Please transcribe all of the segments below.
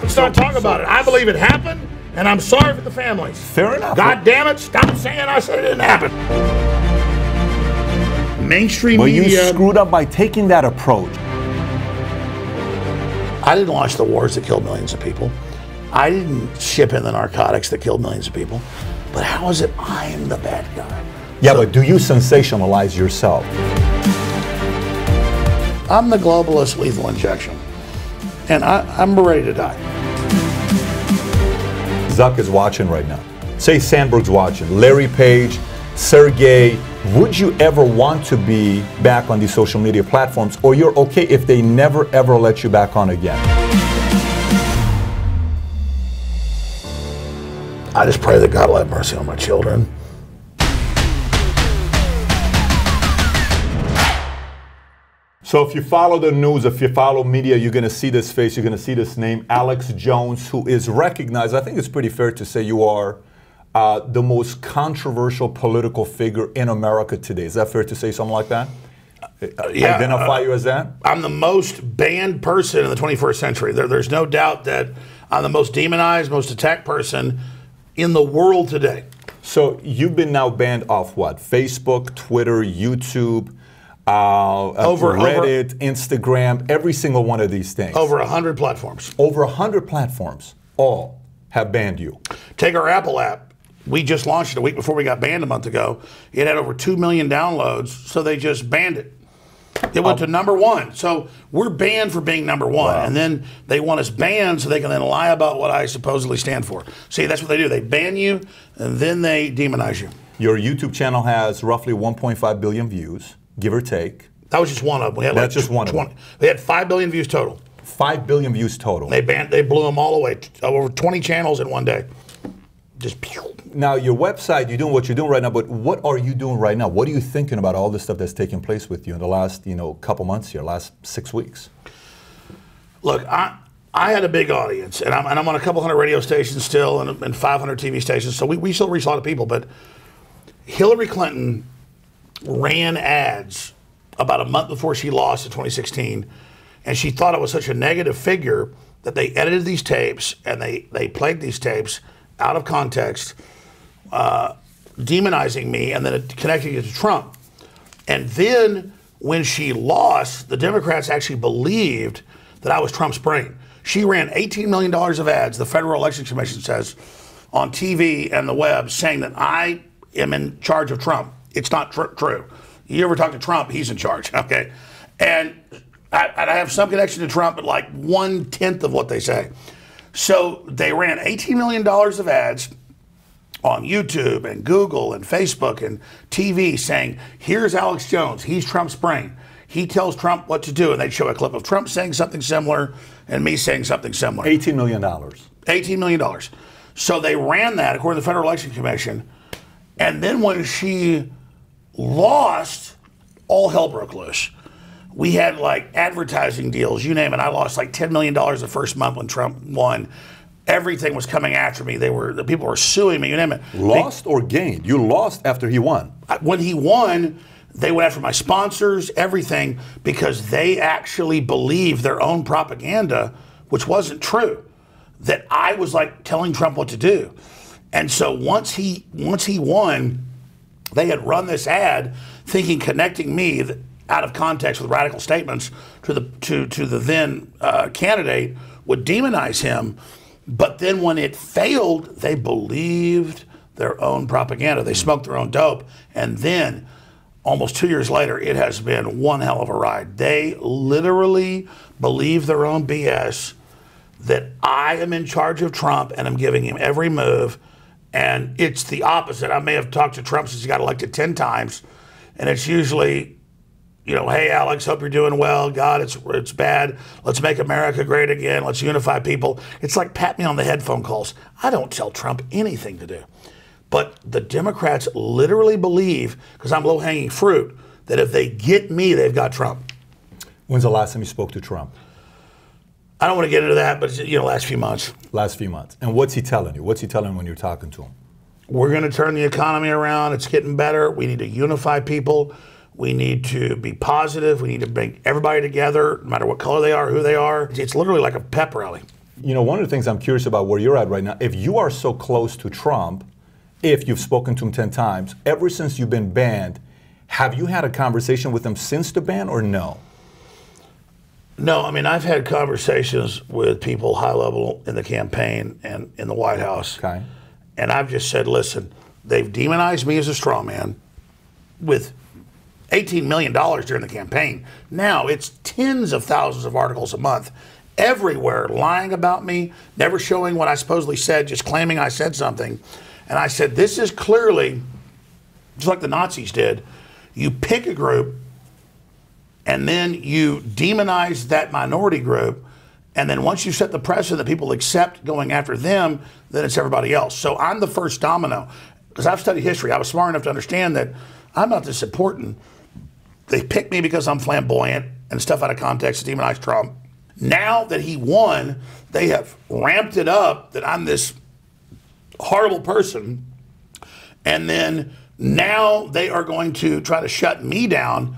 Let's not talk about it. I believe it happened, and I'm sorry for the families. Fair enough. God damn it, stop saying I said it didn't happen. Mainstream media. Well, you screwed up by taking that approach. I didn't launch the wars that killed millions of people. I didn't ship in the narcotics that killed millions of people. But how is it I'm the bad guy? Yeah, but do you sensationalize yourself? I'm the globalist lethal injection. And I'm ready to die. Zuck is watching right now. Say Sandberg's watching. Larry Page, Sergey. Would you ever want to be back on these social media platforms, or you're okay if they never ever let you back on again? I just pray that God will have mercy on my children. So if you follow the news, if you follow media, you're going to see this face, you're going to see this name, Alex Jones, who is recognized. I think it's pretty fair to say you are the most controversial political figure in America today. Is that fair to say something like that? Yeah, identify you as that? I'm the most banned person in the 21st century. There's no doubt that I'm the most demonized, most attacked person in the world today. So you've been now banned off what? Facebook, Twitter, YouTube, Reddit, Instagram, every single one of these things. Over 100 platforms. Over 100 platforms, all have banned you. Take our Apple app. We just launched it a week before we got banned a month ago. It had over 2 million downloads, so they just banned it. It went to #1. So we're banned for being #1. Wow. And then they want us banned so they can then lie about what I supposedly stand for. See, that's what they do. They ban you, and then they demonize you. Your YouTube channel has roughly 1.5 billion views, give or take. That was just one of them. We had That's just one of them. They had 5 billion views total. 5 billion views total. They blew them all away. Over 20 channels in one day. Just pew. Now, your website, you're doing what you're doing right now, but what are you doing right now? What are you thinking about all this stuff that's taking place with you in the last, couple months here, last 6 weeks? Look, I had a big audience, and I'm on a couple hundred radio stations still and 500 TV stations, so we still reach a lot of people, but Hillary Clinton ran ads about a month before she lost in 2016, and she thought I was such a negative figure that they edited these tapes, and they played these tapes out of context, demonizing me and then connecting it to Trump. And then when she lost, the Democrats actually believed that I was Trump's brain. She ran $18 million of ads, the Federal Election Commission says, on TV and the web saying that I am in charge of Trump. It's not true. You ever talk to Trump, he's in charge, okay? And I have some connection to Trump, but like 1/10 of what they say. So they ran $18 million of ads on YouTube and Google and Facebook and TV saying, here's Alex Jones, he's Trump's brain. He tells Trump what to do, and they'd show a clip of Trump saying something similar and me saying something similar. $18 million. $18 million. So they ran that according to the Federal Election Commission, and then when she lost, all hell broke loose. We had like advertising deals, you name it. I lost like $10 million the first month when Trump won. Everything was coming after me. The people were suing me, you name it. Lost or gained? You lost after he won. When he won, they went after my sponsors, everything, because they actually believed their own propaganda, which wasn't true. That I was like telling Trump what to do. And so once he won, they had run this ad thinking connecting me out of context with radical statements to the then candidate would demonize him. But then when it failed, they believed their own propaganda. They smoked their own dope. And then almost 2 years later, it has been one hell of a ride. They literally believe their own BS, that I am in charge of Trump and I'm giving him every move. And it's the opposite. I may have talked to Trump since he got elected 10 times. And it's usually, hey, Alex, hope you're doing well. God, it's bad. Let's make America great again. Let's unify people. It's like pat me on the head phone calls. I don't tell Trump anything to do. But the Democrats literally believe, because I'm low-hanging fruit, that if they get me, they've got Trump. When's the last time you spoke to Trump? I don't want to get into that, but last few months. Last few months. And what's he telling you? What's he telling you when you're talking to him? We're going to turn the economy around. It's getting better. We need to unify people. We need to be positive. We need to bring everybody together, no matter what color they are, who they are. It's literally like a pep rally. You know, one of the things I'm curious about where you're at right now, if you are so close to Trump, if you've spoken to him 10 times, ever since you've been banned, have you had a conversation with him since the ban or no? No, I mean, I've had conversations with people high level in the campaign and in the White House. Okay. And I've just said, listen, they've demonized me as a straw man with $18 million during the campaign. Now it's tens of thousands of articles a month everywhere lying about me, never showing what I supposedly said, just claiming I said something. And I said, this is clearly, just like the Nazis did, you pick a group and then you demonize that minority group. And then once you set the precedent that people accept going after them, then it's everybody else. So I'm the first domino. Because I've studied history, I was smart enough to understand that I'm not this important. They picked me because I'm flamboyant and stuff out of context to demonize Trump. Now that he won, they have ramped it up that I'm this horrible person. And then now they are going to try to shut me down.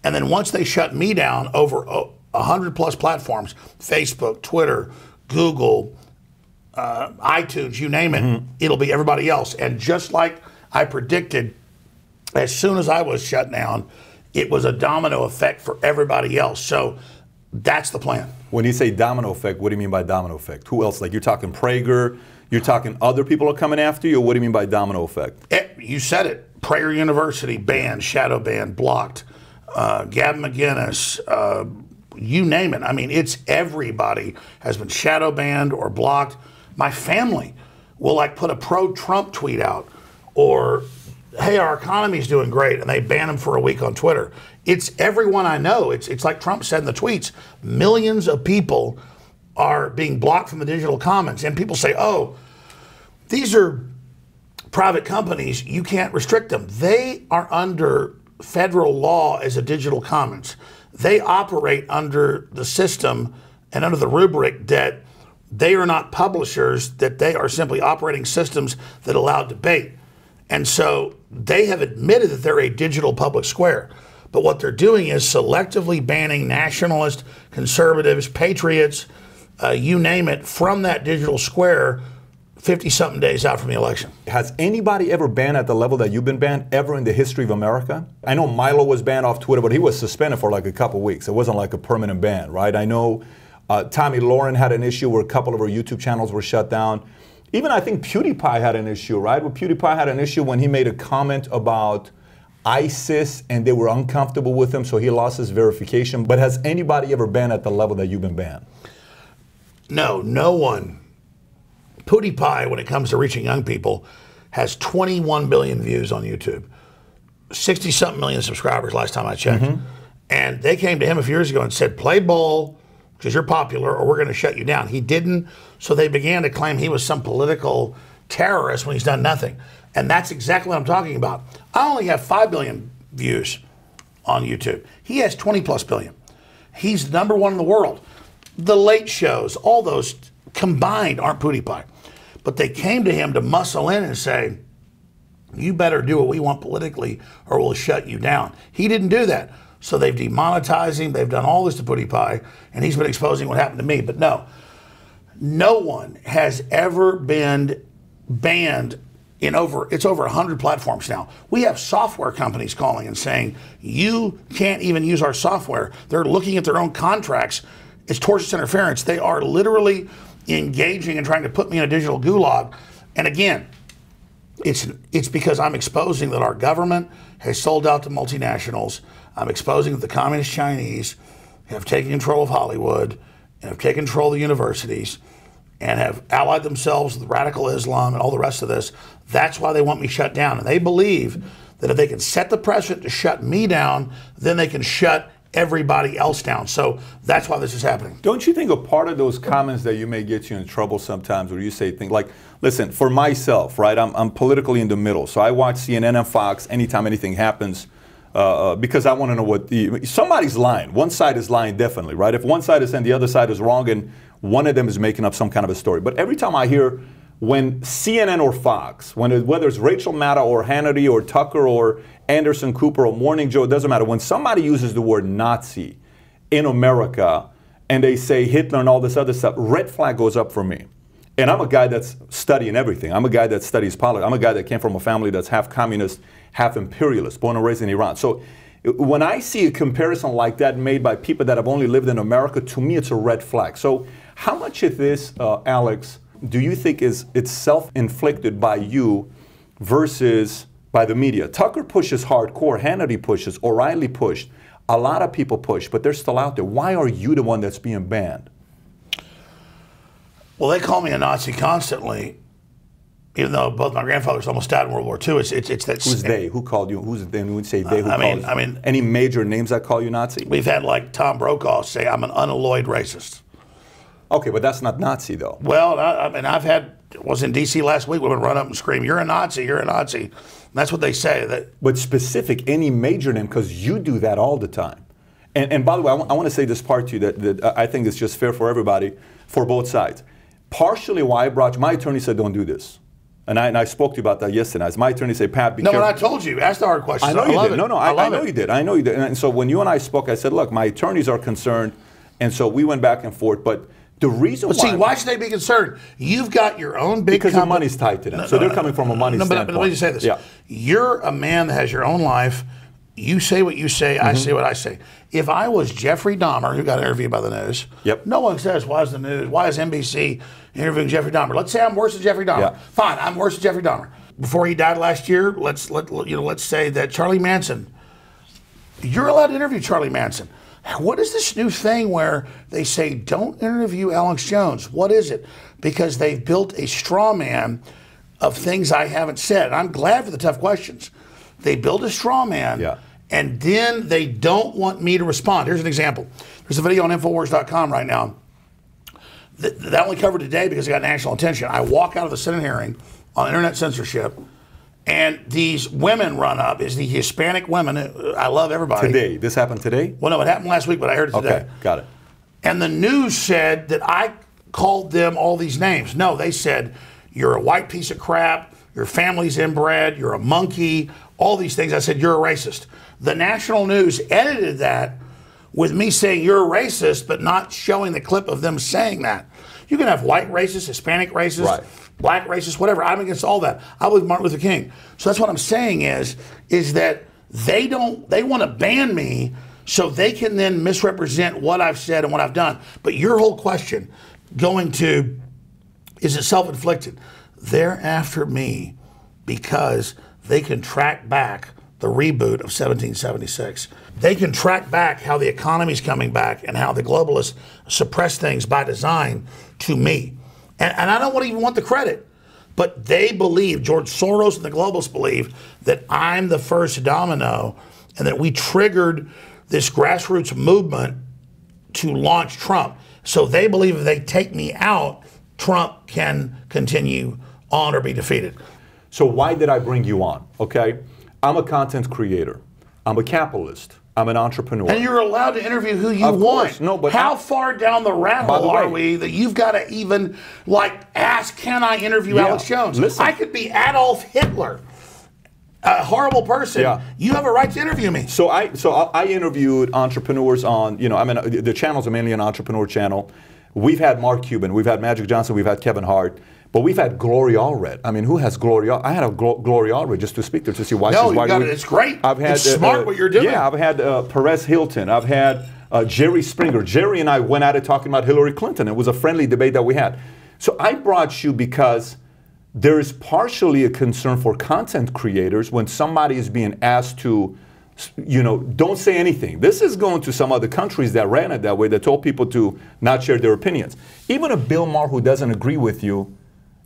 And then once they shut me down over 100 plus platforms, Facebook, Twitter, Google, iTunes, you name it, it'll be everybody else. And just like I predicted, as soon as I was shut down, it was a domino effect for everybody else. So that's the plan. When you say domino effect, what do you mean by domino effect? Who else? Like you're talking Prager, you're talking other people are coming after you, or what do you mean by domino effect? You said it. Prager University banned, shadow banned, blocked. Gavin McInnes, you name it. I mean, it's everybody has been shadow banned or blocked. My family will like put a pro-Trump tweet out or, hey, our economy's doing great, and they ban them for a week on Twitter. It's everyone I know. It's like Trump said in the tweets, millions of people are being blocked from the digital commons. And people say, oh, these are private companies. You can't restrict them. They are under federal law as a digital commons. They operate under the system and under the rubric that they are not publishers, that they are simply operating systems that allow debate. And so they have admitted that they're a digital public square. But what they're doing is selectively banning nationalists, conservatives, patriots, you name it, from that digital square 50-something days out from the election. Has anybody ever banned at the level that you've been banned ever in the history of America? I know Milo was banned off Twitter, but he was suspended for like a couple weeks. It wasn't like a permanent ban, right? I know Tommy Lauren had an issue where a couple of her YouTube channels were shut down. Even I think PewDiePie had an issue, right? Well, PewDiePie had an issue when he made a comment about ISIS and they were uncomfortable with him, so he lost his verification. But has anybody ever banned at the level that you've been banned? No, no one. PewDiePie, when it comes to reaching young people, has 21 billion views on YouTube. 60-something million subscribers last time I checked. And they came to him a few years ago and said, play ball because you're popular or we're going to shut you down. He didn't, so they began to claim he was some political terrorist when he's done nothing. And that's exactly what I'm talking about. I only have 5 billion views on YouTube. He has 20 plus billion. He's number one in the world. The late shows, all those combined aren't PewDiePie. But they came to him to muscle in and say, you better do what we want politically or we'll shut you down. He didn't do that. So they've demonetized him. They've done all this to PewDiePie, and he's been exposing what happened to me. But no, no one has ever been banned in it's over 100 platforms now. We have software companies calling and saying, you can't even use our software. They're looking at their own contracts. It's tortious interference. They are literally engaging and trying to put me in a digital gulag. And again, it's because I'm exposing that our government has sold out to multinationals. I'm exposing that the communist Chinese have taken control of Hollywood and have taken control of the universities and have allied themselves with radical Islam and all the rest of this. That's why they want me shut down. And they believe that if they can set the precedent to shut me down, then they can shut everybody else down. So that's why this is happening. Don't you think a part of those comments that you may get you in trouble sometimes where you say things like, listen, for myself, right, I'm politically in the middle. So I watch CNN and Fox anytime anything happens because I want to know what somebody's lying. One side is lying definitely, right? If one side is saying the other side is wrong and one of them is making up some kind of a story. But every time I hear when CNN or Fox, whether it's Rachel Maddow or Hannity or Tucker or Anderson Cooper or Morning Joe, it doesn't matter. When somebody uses the word Nazi in America and they say Hitler and all this other stuff, red flag goes up for me. And I'm a guy that's studying everything. I'm a guy that studies politics. I'm a guy that came from a family that's half communist, half imperialist, born and raised in Iran. So when I see a comparison like that made by people that have only lived in America, to me it's a red flag. So how much of this, Alex, do you think it's self-inflicted by you versus by the media? Tucker pushes hardcore, Hannity pushes, O'Reilly pushed, a lot of people push, but they're still out there. Why are you the one that's being banned? Well, they call me a Nazi constantly, even though both my grandfathers almost died in World War II. It's that. Who's they? Who called you? Who's they? When you say they, who called you? I mean, any major names that call you Nazi? We've had like Tom Brokaw say I'm an unalloyed racist. Okay, but that's not Nazi though. Well, I mean, was in D.C. last week. Women run up and scream, "You're a Nazi! You're a Nazi!" And that's what they say. But specific, any major name, because you do that all the time. And by the way, I want to say this part to you that I think is just fair for everybody, for both sides. Partially why I brought you, my attorney said don't do this. And I spoke to you about that yesterday. As my attorney said, Pat, be careful. No, but I told you. Ask the hard questions. I know you did. It. No, I know you did. I know you did. And so when you and I spoke, I said, look, my attorneys are concerned. And so we went back and forth. But the reason why should they be concerned? You've got your own big because the money's tied to them. So they're coming from a money standpoint. But let me say this. Yeah. You're a man that has your own life. You say what you say, I say what I say. If I was Jeffrey Dahmer, who got interviewed by the news, no one says, why is the news, why is NBC interviewing Jeffrey Dahmer? Let's say I'm worse than Jeffrey Dahmer. Yeah. Fine, I'm worse than Jeffrey Dahmer. Before he died last year, let's say that Charlie Manson, you're allowed to interview Charlie Manson. What is this new thing where they say, don't interview Alex Jones? What is it? Because they've built a straw man of things I haven't said. And I'm glad for the tough questions. They build a straw man, and then they don't want me to respond. Here's an example. There's a video on Infowars.com right now that I only covered today because it got national attention. I walk out of the Senate hearing on internet censorship, and these women run up. It's the Hispanic women. I love everybody. Today? This happened today? Well, no, it happened last week, but I heard it today. Okay, got it. And the news said that I called them all these names. No, they said, you're a white piece of crap, your family's inbred, you're a monkey, all these things. I said, you're a racist. The national news edited that with me saying you're a racist, but not showing the clip of them saying that. You can have white racists, Hispanic racists, black racists, whatever. I'm against all that. I believe Martin Luther King. So that's what I'm saying is that they want to ban me so they can then misrepresent what I've said and what I've done. But your whole question going to, is it self-inflicted? They're after me because they can track back the reboot of 1776. They can track back how the economy's coming back and how the globalists suppress things by design to me. And I don't even want the credit, but they believe, George Soros and the globalists believe, that I'm the first domino and that we triggered this grassroots movement to launch Trump. So they believe if they take me out, Trump can continue on or be defeated. So why did I bring you on? Okay, I'm a content creator. I'm a capitalist. I'm an entrepreneur. And you're allowed to interview who you want. No, but how far down the rat hole are we that you've got to even ask, can I interview Alex Jones? Listen. I could be Adolf Hitler, a horrible person. Yeah. You have a right to interview me. So I interviewed entrepreneurs on, the channel's mainly an entrepreneur channel. We've had Mark Cuban, we've had Magic Johnson, we've had Kevin Hart. But we've had Gloria Allred. I mean, who has Gloria? I had a Gloria Allred just to speak to her to see why she's white. It's great. It's smart what you're doing. Yeah, I've had Perez Hilton. I've had Jerry Springer. Jerry and I went at it talking about Hillary Clinton. It was a friendly debate that we had. So I brought you because there is partially a concern for content creators when somebody is being asked to, don't say anything. This is going to some other countries that ran it that way, that told people to not share their opinions. Even a Bill Maher who doesn't agree with you,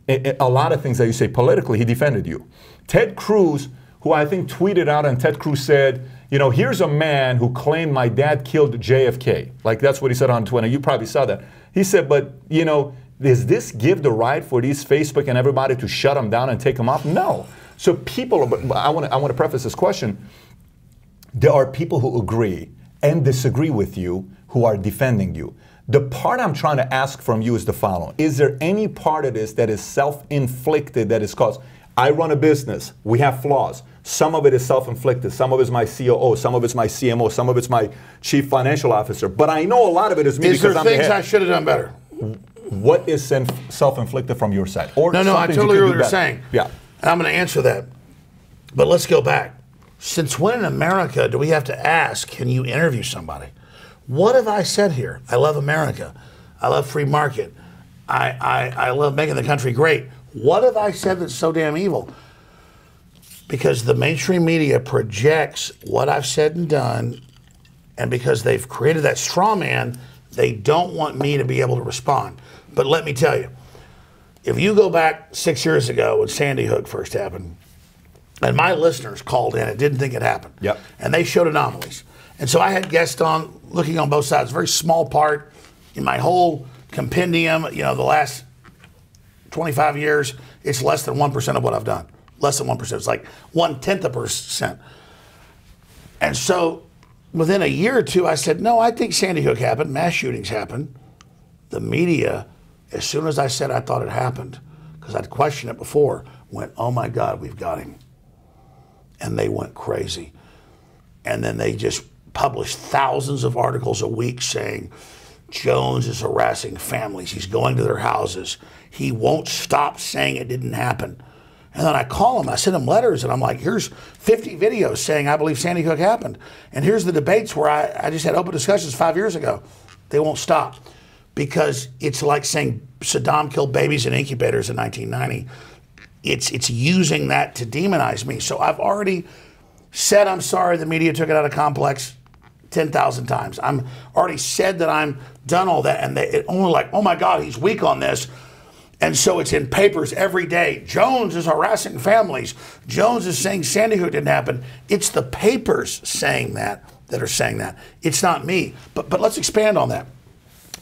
a lot of things that you say politically, he defended you. Ted Cruz, who I think tweeted out, and Ted Cruz said, here's a man who claimed my dad killed JFK. Like, that's what he said on Twitter. You probably saw that. He said, but, does this give the right for these Facebook and everybody to shut him down and take him off? No. So people, I want to preface this question. There are people who agree and disagree with you who are defending you. The part I'm trying to ask from you is the following. Is there any part of this that is self-inflicted, that is caused? I run a business. We have flaws. Some of it is self-inflicted. Some of it is my COO. Some of it's my CMO. Some of it's my chief financial officer. But I know a lot of it is me because I'm the head. Is there things I should have done better? What is self-inflicted from your side? Or no, I totally hear what you're saying. Yeah. And I'm going to answer that. But let's go back. Since when in America do we have to ask, can you interview somebody? What have I said here? I love America. I love free market. I love making the country great. What have I said that's so damn evil? Because the mainstream media projects what I've said and done, and because they've created that straw man, they don't want me to be able to respond. But let me tell you, if you go back 6 years ago when Sandy Hook first happened, and my listeners called in and didn't think it happened, yep, and they showed anomalies. And so I had guests on looking on both sides, a very small part in my whole compendium, you know, the last 25 years, it's less than 1% of what I've done. Less than 1%. It's like 0.1%. And so within a year or two, I said, no, I think Sandy Hook happened. Mass shootings happened. The media, as soon as I said I thought it happened, because I'd questioned it before, went, oh my God, we've got him. And they went crazy. And then they just published thousands of articles a week saying, Jones is harassing families. He's going to their houses. He won't stop saying it didn't happen. And then I call him, I send him letters, and I'm like, here's 50 videos saying I believe Sandy Hook happened. And here's the debates where I just had open discussions 5 years ago. They won't stop. Because it's like saying Saddam killed babies in incubators in 1990. It's using that to demonize me. So I've already said I'm sorry the media took it out of complex 10,000 times. I'm already said that I'm done all that, and they only like, oh my God, he's weak on this. And so it's in papers every day. Jones is harassing families. Jones is saying Sandy Hook didn't happen. It's the papers saying that are saying that. It's not me. But let's expand on that.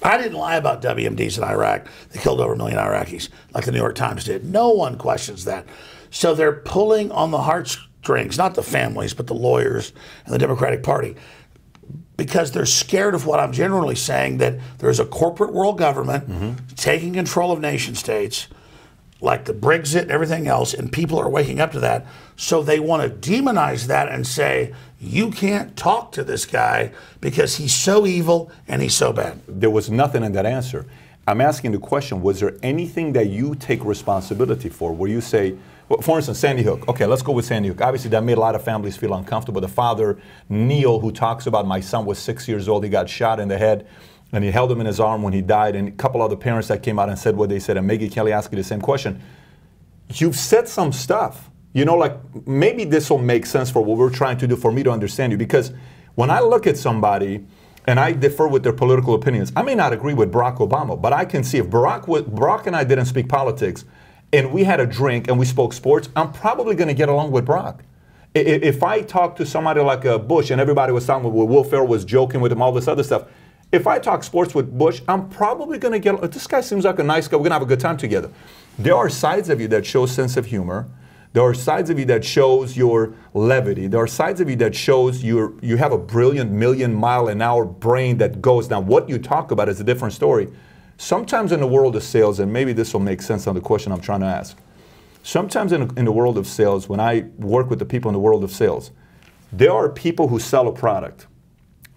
I didn't lie about WMDs in Iraq. They killed over 1 million Iraqis, like the New York Times did. No one questions that. So they're pulling on the heartstrings, not the families, but the lawyers and the Democratic Party, because they're scared of what I'm generally saying, that there's a corporate world government taking control of nation states, like the Brexit and everything else, and people are waking up to that. So they want to demonize that and say, you can't talk to this guy because he's so evil and he's so bad. There was nothing in that answer. I'm asking the question, was there anything that you take responsibility for, where you say, well, for instance, Sandy Hook. Okay, let's go with Sandy Hook. Obviously, that made a lot of families feel uncomfortable. The father, Neil, who talks about, my son was 6 years old, he got shot in the head, and he held him in his arm when he died, and a couple other parents that came out and said what they said, and Maggie Kelly asked you the same question. You've said some stuff. You know, like, maybe this will make sense for what we're trying to do for me to understand you, because when I look at somebody, and I differ with their political opinions, I may not agree with Barack Obama, but I can see if Barack and I didn't speak politics, and we had a drink and we spoke sports, I'm probably going to get along with Barack. If I talk to somebody like Bush and everybody was talking with Will Ferrell was joking with him, all this other stuff, if I talk sports with Bush, I'm probably going to get, this guy seems like a nice guy, we're going to have a good time together. There are sides of you that show sense of humor. There are sides of you that shows your levity. There are sides of you that shows you have a brilliant million-mile-an-hour brain that goes. Now, what you talk about is a different story. Sometimes in the world of sales, and maybe this will make sense on the question I'm trying to ask. Sometimes in the world of sales, when I work with the people in the world of sales, there are people who sell a product.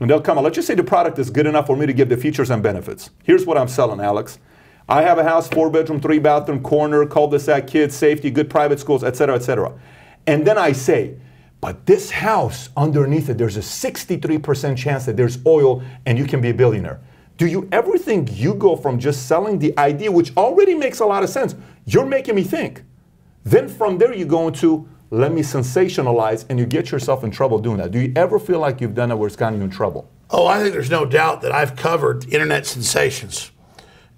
And they'll come on, let's just say the product is good enough for me to give the features and benefits. Here's what I'm selling, Alex. I have a house, 4-bedroom, 3-bathroom, corner, cul-de-sac, kids, safety, good private schools, et cetera, et cetera. And then I say, but this house, underneath it, there's a 63% chance that there's oil and you can be a billionaire. Do you ever think you go from just selling the idea, which already makes a lot of sense, you're making me think. Then from there you go into, let me sensationalize, and you get yourself in trouble doing that. Do you ever feel like you've done it where it's gotten you in trouble? Oh, I think there's no doubt that I've covered internet sensations.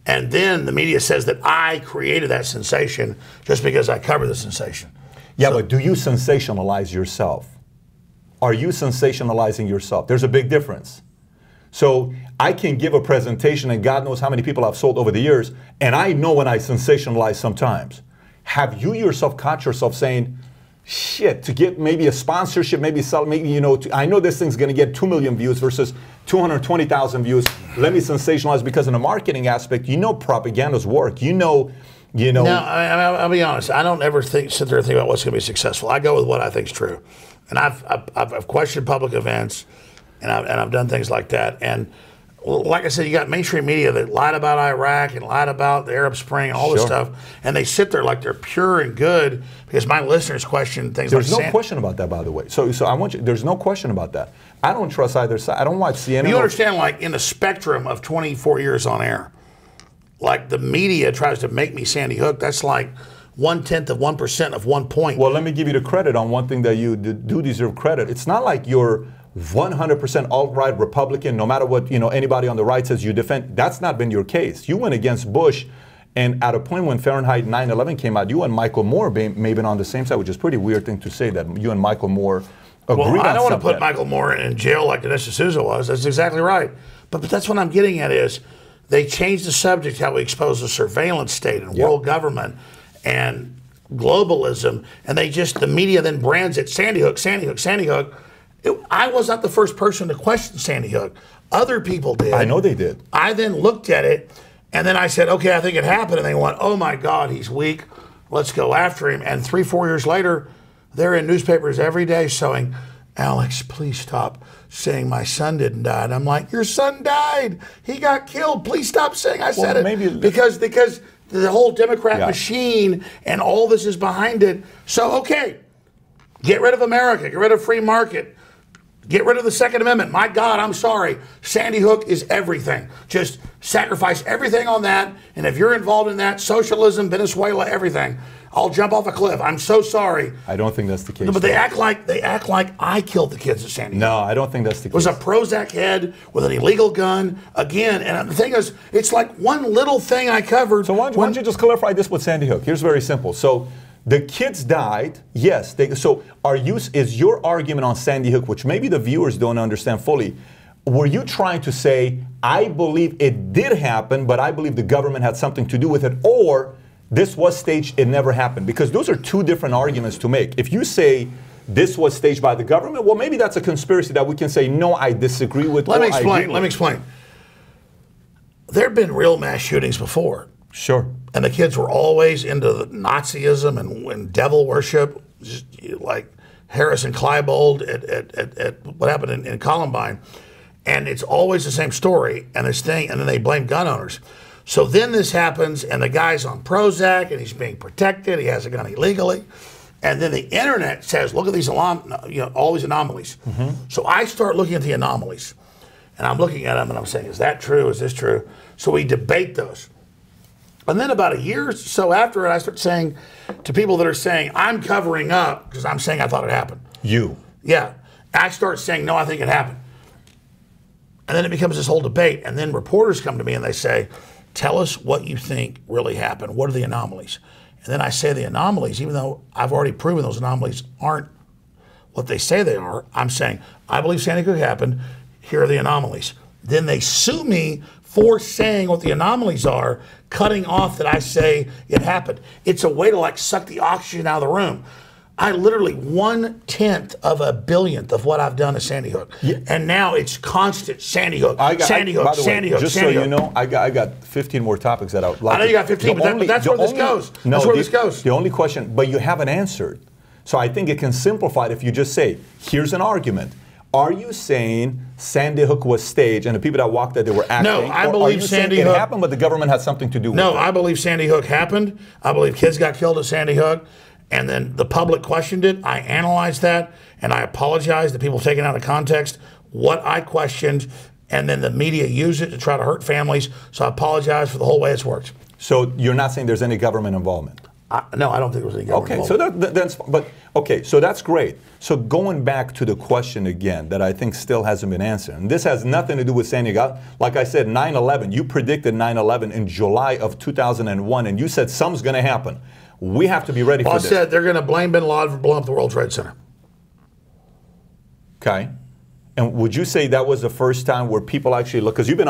And then the media says that I created that sensation just because I covered the sensation. Yeah, but do you sensationalize yourself? Are you sensationalizing yourself? There's a big difference. So I can give a presentation, and God knows how many people I've sold over the years, and I know when I sensationalize sometimes. Have you yourself caught yourself saying, shit, to get maybe a sponsorship, maybe sell, maybe, you know, I know this thing's going to get 2 million views versus 220,000 views. Let me sensationalize, because in the marketing aspect, you know propagandas work. You know You know, No, I'll be honest. I don't ever sit there and think about what's going to be successful. I go with what I think is true, and I've questioned public events, and I've done things like that. And like I said, you got mainstream media that lied about Iraq and lied about the Arab Spring and all this stuff, and they sit there like they're pure and good because my listeners question things. There's no question about that, by the way. So I want you. There's no question about that. I don't trust either side. I don't watch CNN. You understand, like in the spectrum of 24 years on air, like the media tries to make me Sandy Hook. That's like 1/10 of 1% of 1 point. Well, let me give you the credit on one thing that you do deserve credit. It's not like you're 100% alt-right Republican, no matter what anybody on the right says you defend. That's not been your case. You went against Bush, and at a point when Fahrenheit 9/11 came out, you and Michael Moore may have been on the same side, which is a pretty weird thing to say, that you and Michael Moore agreed on. Well, I don't want to put that. Michael Moore in jail like Dinesh D'Souza was. That's exactly right. But that's what I'm getting at is they changed the subject, how we expose the surveillance state and world government and globalism, and the media then brands it Sandy Hook, Sandy Hook, Sandy Hook. I was not the first person to question Sandy Hook. Other people did. I know they did. I then looked at it, and then I said, okay, I think it happened. And they went, oh my God, he's weak. Let's go after him. And 3-4 years later, they're in newspapers every day showing, Alex, please stop saying my son didn't die. And I'm like, your son died. He got killed. Please stop saying I said it. Because the whole Democrat machine and all this is behind it. So, okay, get rid of America. Get rid of free market. Get rid of the Second Amendment. My God, I'm sorry. Sandy Hook is everything. Just sacrifice everything on that. And if you're involved in that, socialism, Venezuela, everything, I'll jump off a cliff. I'm so sorry. I don't think that's the case. No, but they act like I killed the kids at Sandy Hook. No, I don't think that's the case. It was a Prozac head with an illegal gun. Again, and the thing is, it's like one little thing I covered. So why don't you just clarify this with Sandy Hook? Here's very simple. So the kids died, yes. So is your argument on Sandy Hook, which maybe the viewers don't understand fully, were you trying to say, I believe it did happen, but I believe the government had something to do with it, or this was staged, it never happened? Because those are two different arguments to make. If you say this was staged by the government, well, maybe that's a conspiracy that we can say, no, I disagree with. Let me explain. There have been real mass shootings before. Sure. And the kids were always into the Nazism and devil worship, just like Harrison Kleinbold at what happened in Columbine. And it's always the same story and this thing, and then they blame gun owners. So then this happens, and the guy's on Prozac, and he's being protected. He has a gun illegally. And then the internet says, look at these all these anomalies. So I start looking at the anomalies, and I'm looking at them, and I'm saying, is that true? Is this true? So we debate those. And then about a year or so after it, I start saying to people that are saying, I'm covering up because I'm saying I thought it happened. You? Yeah. I start saying, no, I think it happened. And then it becomes this whole debate. And then reporters come to me and they say, tell us what you think really happened. What are the anomalies? And then I say the anomalies, even though I've already proven those anomalies aren't what they say they are, I'm saying, I believe Sandy Hook happened. Here are the anomalies. Then they sue me for saying what the anomalies are, cutting off that I say it happened. It's a way to like suck the oxygen out of the room. I literally 1/10 of a billionth of what I've done is Sandy Hook. Yeah. And now it's constant Sandy Hook, Sandy Hook, Sandy Hook. Just so you know, I got 15 more topics that I would like. I know you got 15, but that's where this goes. That's where this goes. The only question, but you haven't answered. So I think it can simplify it if you just say, here's an argument. Are you saying Sandy Hook was staged and the people that walked there, they were acting? No, I believe Sandy Hook. It happened, but the government had something to do with it. No, I believe Sandy Hook happened. I believe kids got killed at Sandy Hook. And then the public questioned it. I analyzed that, and I apologize to people taking out of context what I questioned, and then the media used it to try to hurt families. So I apologize for the whole way it's worked. So you're not saying there's any government involvement? No, I don't think there was any government involvement. So that's great. So going back to the question again that I think still hasn't been answered, and this has nothing to do with Sandy Hook. Like I said, 9/11, you predicted 9/11 in July of 2001, and you said something's going to happen. We have to be ready for this. I said they're going to blame bin Laden for blowing up the World Trade Center. Okay. And would you say that was the first time where people actually look, because you've been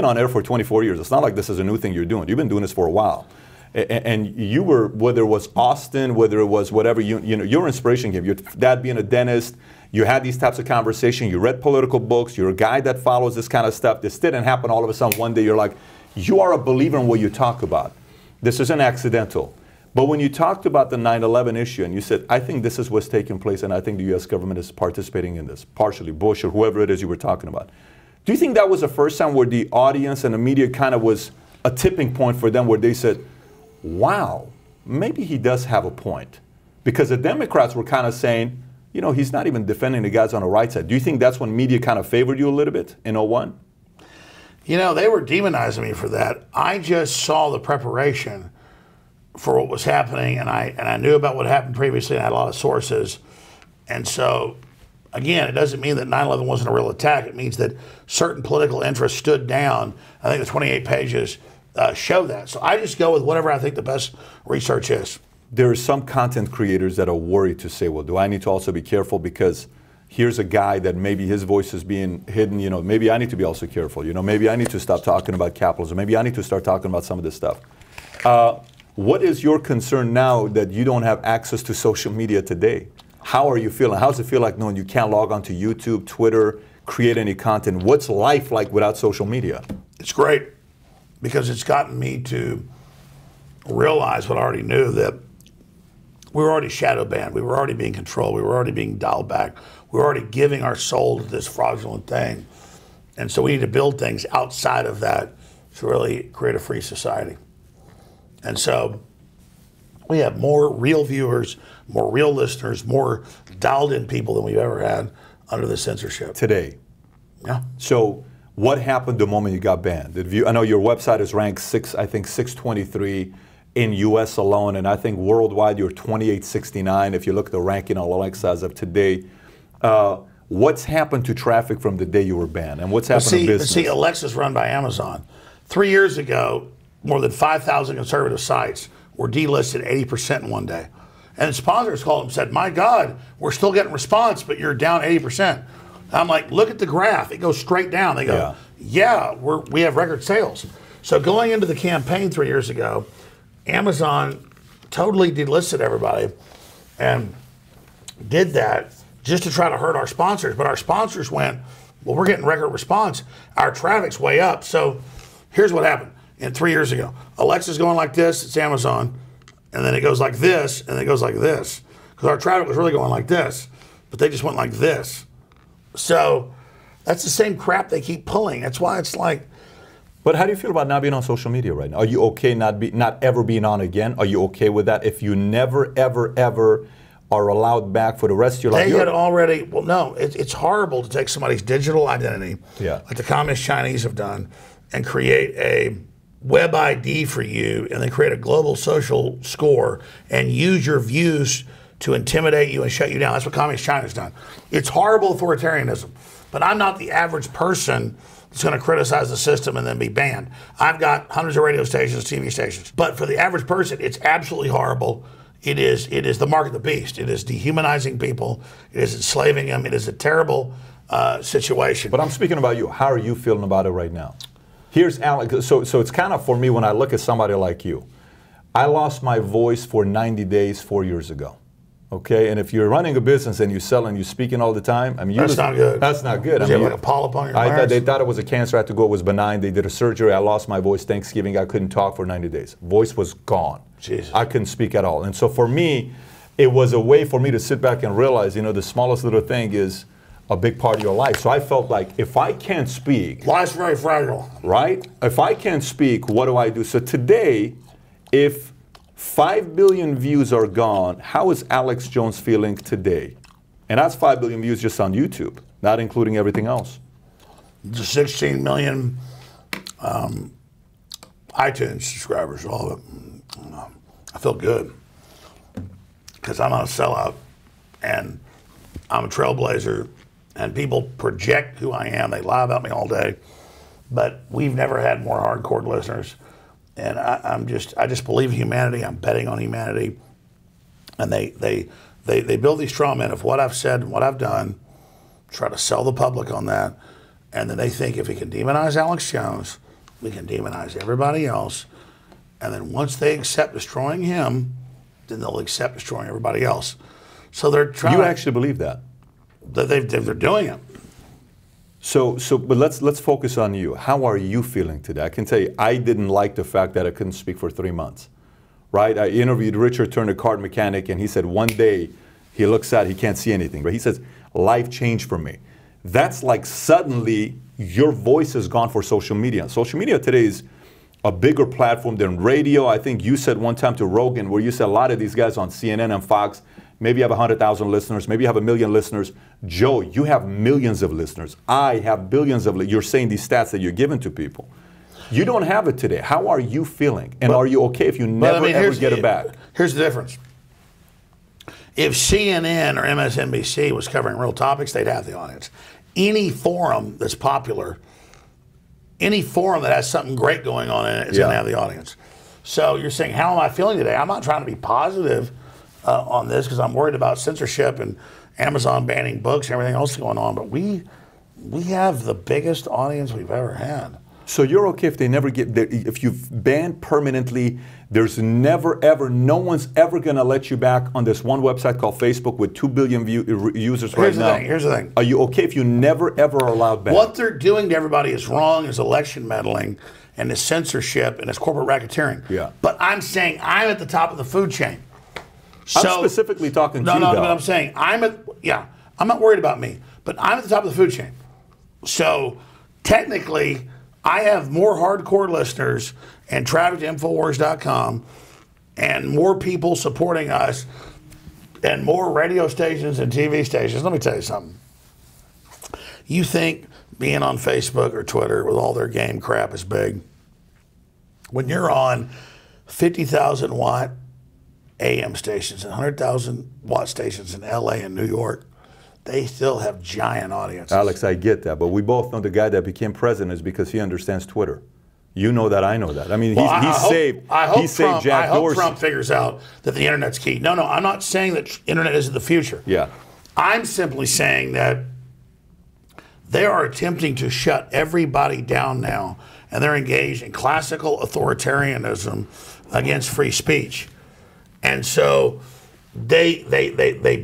on air for 24 years. It's not like this is a new thing you're doing. You've been doing this for a while. And you were, whether it was Austin, whether it was whatever, your inspiration came. Your dad being a dentist, you had these types of conversations, you read political books, you're a guy that follows this kind of stuff. This didn't happen all of a sudden one day. You're like, you are a believer in what you talk about. This isn't accidental. But when you talked about the 9/11 issue and you said, I think this is what's taking place and I think the U.S. government is participating in this, partially Bush or whoever it is you were talking about. Do you think that was the first time where the audience and the media kind of was a tipping point for them where they said, wow, maybe he does have a point? Because the Democrats were kind of saying, you know, he's not even defending the guys on the right side. Do you think that's when media kind of favored you a little bit in 01? You know, they were demonizing me for that. I just saw the preparation for what was happening, and I knew about what happened previously, and I had a lot of sources. And so, again, it doesn't mean that 9/11 wasn't a real attack. It means that certain political interests stood down. I think the 28 pages show that. So I just go with whatever I think the best research is. There are some content creators that are worried to say, well, do I need to also be careful because here's a guy that maybe his voice is being hidden, you know, maybe I need to be also careful, you know, maybe I need to stop talking about capitalism, maybe I need to start talking about some of this stuff. What is your concern now that you don't have access to social media today? How are you feeling? How does it feel like knowing you can't log on to YouTube, Twitter, create any content? What's life like without social media? It's great because it's gotten me to realize what I already knew, that we were already shadow banned. We were already being controlled. We were already being dialed back. We were already giving our soul to this fraudulent thing. And so we need to build things outside of that to really create a free society. And so we have more real viewers, more real listeners, more dialed in people than we've ever had under the censorship. Today. Yeah. So what happened the moment you got banned? I know your website is ranked 623 in US alone, and I think worldwide you're 2869 if you look at the ranking on Alexa as of today. What's happened to traffic from the day you were banned, and what's happened to business? See, Alexa's run by Amazon. 3 years ago, more than 5,000 conservative sites were delisted 80% in one day. And sponsors called and said, my God, we're still getting response, but you're down 80%. I'm like, look at the graph. It goes straight down. They go, yeah, we have record sales. So going into the campaign 3 years ago, Amazon totally delisted everybody and did that just to try to hurt our sponsors. But our sponsors went, well, we're getting record response. Our traffic's way up. So here's what happened. 3 years ago, Alexa's going like this, it's Amazon, and then it goes like this, and then it goes like this. Because our traffic was really going like this, but they just went like this. So that's the same crap they keep pulling. That's why it's like. But how do you feel about not being on social media right now? Are you okay not ever being on again? Are you okay with that? If you never, ever, ever are allowed back for the rest of your life? They had already, well, no, it's horrible to take somebody's digital identity, like the communist Chinese have done, and create a web ID for you, and then create a global social score and use your views to intimidate you and shut you down. That's what communist China's done. It's horrible authoritarianism, but I'm not the average person that's going to criticize the system and then be banned. I've got hundreds of radio stations, TV stations, but for the average person, it's absolutely horrible. It is the mark of the beast. It is dehumanizing people. It is enslaving them. It is a terrible situation. But I'm speaking about you. How are you feeling about it right now? Here's Alex. So it's kind of for me when I look at somebody like you. I lost my voice for 90 days 4 years ago. Okay, and if you're running a business and you're selling, you're speaking all the time. I mean, that's not good. That's not good. You have like a polyp on your larynx? They thought it was a cancer. I had to go. It was benign. They did a surgery. I lost my voice Thanksgiving. I couldn't talk for 90 days. Voice was gone. Jesus. I couldn't speak at all. And so for me, it was a way for me to sit back and realize, you know, the smallest little thing is a big part of your life. So I felt like if I can't speak. Life's very fragile. Right? If I can't speak, what do I do? So today, if 5 billion views are gone, how is Alex Jones feeling today? And that's 5 billion views just on YouTube, not including everything else. The 16 million iTunes subscribers, all of it. I feel good because I'm not a sellout and I'm a trailblazer and people project who I am. They lie about me all day, but we've never had more hardcore listeners. And I just believe in humanity. I'm betting on humanity. And they build these straw men of what I've said and what I've done, try to sell the public on that. And then they think if we can demonize Alex Jones, we can demonize everybody else. And then once they accept destroying him, then they'll accept destroying everybody else. So they're trying. You actually believe that? They're doing it. But let's focus on you. How are you feeling today? I can tell you, I didn't like the fact that I couldn't speak for 3 months, right? I interviewed Richard Turner, card mechanic, and he said one day he looks out, he can't see anything, but he says, life changed for me. That's like suddenly your voice is gone for social media. Social media today is a bigger platform than radio. I think you said one time to Rogan, where you said a lot of these guys on CNN and Fox, maybe you have 100,000 listeners, maybe you have 1 million listeners. Joe, you have millions of listeners. I have billions of listeners. You're saying these stats that you're giving to people. You don't have it today. How are you feeling? And are you okay if you never ever get it back? Here's the difference. If CNN or MSNBC was covering real topics, they'd have the audience. Any forum that's popular, any forum that has something great going on in it is going to have the audience. So you're saying, how am I feeling today? I'm not trying to be positive on this because I'm worried about censorship and Amazon banning books and everything else going on. But we have the biggest audience we've ever had. So you're okay if they never get, if you've banned permanently, there's never ever, no one's ever going to let you back on this one website called Facebook with 2 billion users right now. Here's the thing. Are you okay if you never ever are allowed back? What they're doing to everybody is wrong, is election meddling and is censorship and it's corporate racketeering. Yeah. But I'm saying I'm at the top of the food chain. So, I'm specifically talking to you, No, but I'm saying I'm not worried about me, but I'm at the top of the food chain. So technically, I have more hardcore listeners and traffic to Infowars.com and more people supporting us and more radio stations and TV stations. Let me tell you something. You think being on Facebook or Twitter with all their game crap is big? When you're on 50,000 watt AM stations and 100,000 watt stations in LA and New York, they still have giant audiences. Alex, I get that, but we both know the guy that became president is because he understands Twitter. You know that, I know that. I mean, he saved Jack Dorsey. I hope Trump figures out that the internet's key. No, I'm not saying that internet isn't the future. Yeah. I'm simply saying that they are attempting to shut everybody down now, and they're engaged in classical authoritarianism against free speech. And so they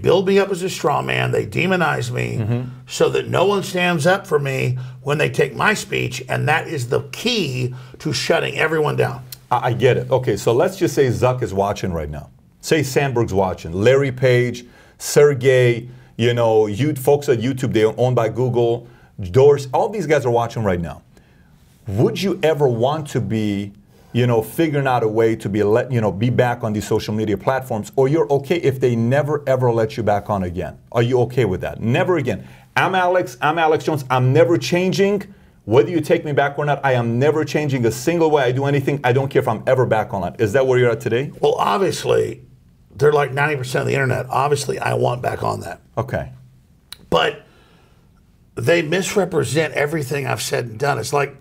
build me up as a straw man. They demonize me so that no one stands up for me when they take my speech, and that is the key to shutting everyone down. I get it. Okay, so let's just say Zuck is watching right now. Say Sandberg's watching. Larry Page, Sergey, you know, folks at YouTube, they're owned by Google, Dorsey, all these guys are watching right now. Would you ever want to be, you know, figuring out a way to be back on these social media platforms, or you're okay if they never ever let you back on again? Are you okay with that? Never again. I'm Alex Jones. I'm never changing. Whether you take me back or not, I am never changing a single way I do anything. I don't care if I'm ever back on it. Is that where you're at today? Well, obviously, they're like 90% of the internet. Obviously, I want back on that. Okay. But they misrepresent everything I've said and done. It's like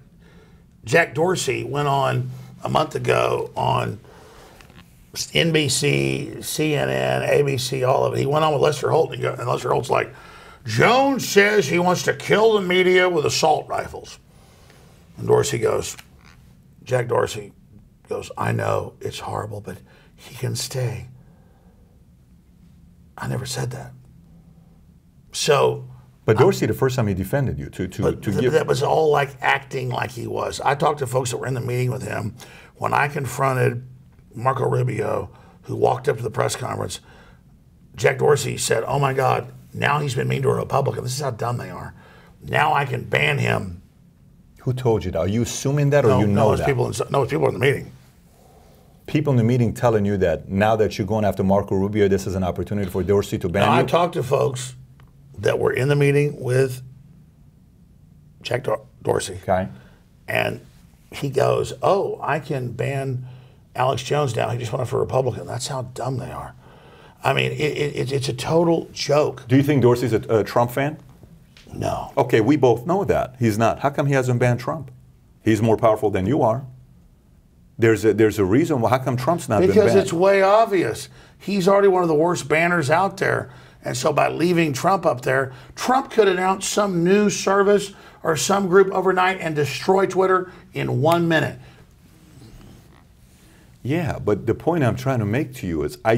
Jack Dorsey went on a month ago on NBC, CNN, ABC, all of it. He went on with Lester Holt, and Lester Holt's like, Jones says he wants to kill the media with assault rifles. And Jack Dorsey goes, I know it's horrible, but he can stay. I never said that. So... But Dorsey, the first time he defended you that was all like acting like he was. I talked to folks that were in the meeting with him when I confronted Marco Rubio, who walked up to the press conference. Jack Dorsey said, "Oh my God, now he's been mean to a Republican. This is how dumb they are. Now I can ban him." Who told you that? Are you assuming that, or you know that? It's people in the meeting. People in the meeting telling you that now that you're going after Marco Rubio, this is an opportunity for Dorsey to ban you? I talked to folks that were in the meeting with Jack Dorsey. Okay. And he goes, oh, I can ban Alex Jones now. He just went for a Republican. That's how dumb they are. I mean, it's a total joke. Do you think Dorsey's a Trump fan? No. Okay, we both know that. He's not. How come he hasn't banned Trump? He's more powerful than you are. There's a reason. Well, how come Trump's not been banned? Because it's way obvious. He's already one of the worst banners out there. And so by leaving Trump up there, Trump could announce some new service or some group overnight and destroy Twitter in 1 minute. Yeah, but the point I'm trying to make to you is I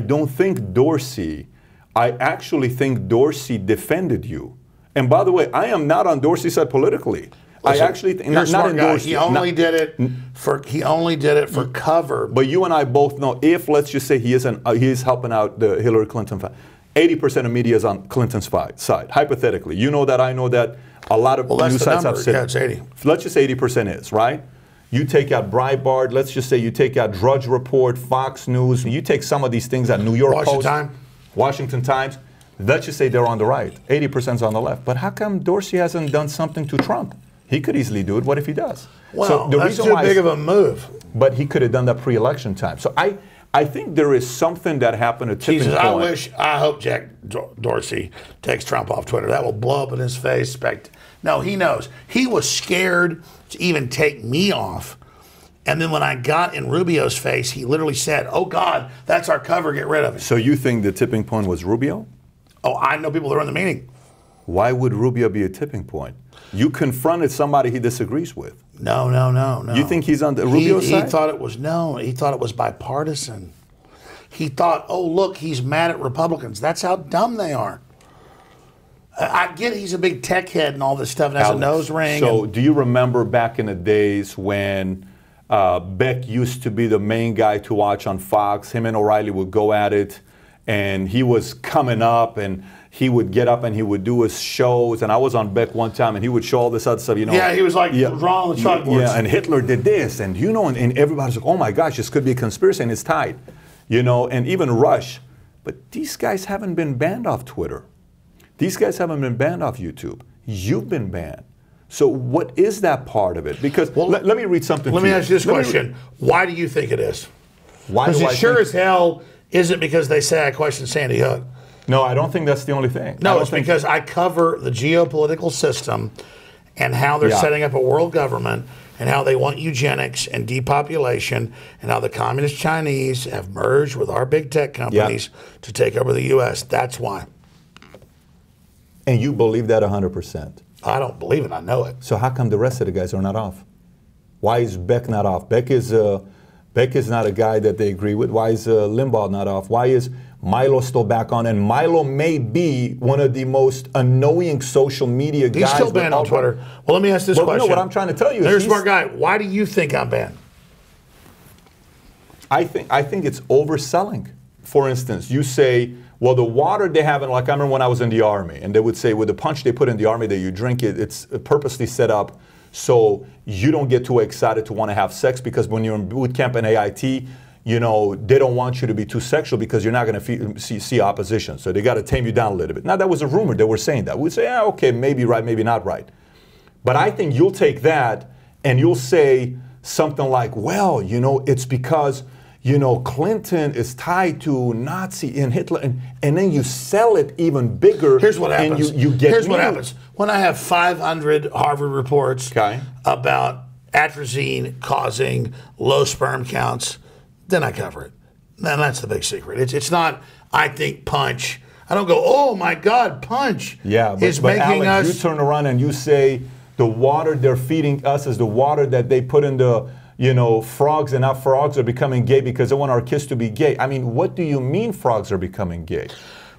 actually think Dorsey defended you. And by the way, I am not on Dorsey's side politically. Listen, I actually you're a smart guy. endorse He only did it for cover. But you and I both know, if let's just say he is helping out the Hillary Clinton, 80% of media is on Clinton's side. Hypothetically, you know that, I know that. A lot of news sites have said, yeah, it's 80. Let's just say 80% is, right? You take out Breitbart, let's just say you take out Drudge Report, Fox News, you take some of these things at New York Post, Washington Times, let's just say they're on the right. 80% is on the left. But how come Dorsey hasn't done something to Trump? He could easily do it. What if he does? Well, so the that's reason too why big of a move. But he could have done that pre-election time. So I think there is something that happened at tipping point. I hope Jack Dorsey takes Trump off Twitter. That will blow up in his face. No, he knows. He was scared to even take me off. And then when I got in Rubio's face, he literally said, "Oh God, that's our cover, get rid of it." So you think the tipping point was Rubio? Oh, I know people that were in the meeting. Why would Rubio be a tipping point? You confronted somebody he disagrees with. No. You think he's on the Rubio side? He thought it was bipartisan. He thought, oh, look, he's mad at Republicans. That's how dumb they are. I get he's a big tech head and all this stuff and has a nose ring. So do you remember back in the days when Beck used to be the main guy to watch on Fox? Him and O'Reilly would go at it, and he was coming up, and he would get up and he would do his shows. And I was on Beck one time, and he would show all this other stuff, Yeah, he was like drawing the chalkboards. Yeah, and Hitler did this, and and everybody's like, oh my gosh, this could be a conspiracy, and it's tied. And even Rush. But these guys haven't been banned off Twitter. These guys haven't been banned off YouTube. You've been banned. So what is that part of it? Because let me read something. Let me ask you this question. Why do you think it is? Why do I think? Sure as hell isn't because they say I question Sandy Hook. No, I don't think that's the only thing. No, it's because I cover the geopolitical system and how they're setting up a world government and how they want eugenics and depopulation and how the communist Chinese have merged with our big tech companies to take over the U.S. That's why. And you believe that 100%? I don't believe it. I know it. So how come the rest of the guys are not off? Why is Beck not off? Beck is not a guy that they agree with. Why is Limbaugh not off? Why is Milo still back on? And Milo may be one of the most annoying social media guys. He's still banned on Twitter. Well, let me ask this question. No, what I'm trying to tell you is you're a smart guy. Why do you think I'm banned? I think it's overselling. For instance, you say, well, the water they have, like I remember when I was in the Army, and they would say, with the punch they put in the Army that you drink it, it's purposely set up so you don't get too excited to want to have sex, because when you're in boot camp and AIT, they don't want you to be too sexual because you're not going to see opposition. So they got to tame you down a little bit. Now, that was a rumor. They were saying that. We'd say, okay, maybe right, maybe not right. But I think you'll take that and you'll say something like, well, it's because Clinton is tied to Nazi and Hitler, and then you sell it even bigger. Here's what happens. Here's what happens. When I have 500 Harvard reports about atrazine causing low sperm counts, then I cover it. And that's the big secret. It's not, I think, Punch. I don't go, oh my God, Punch is making Alex, you turn around and you say the water they're feeding us is the water that they put in the frogs, and now frogs are becoming gay because they want our kids to be gay. I mean, what do you mean frogs are becoming gay?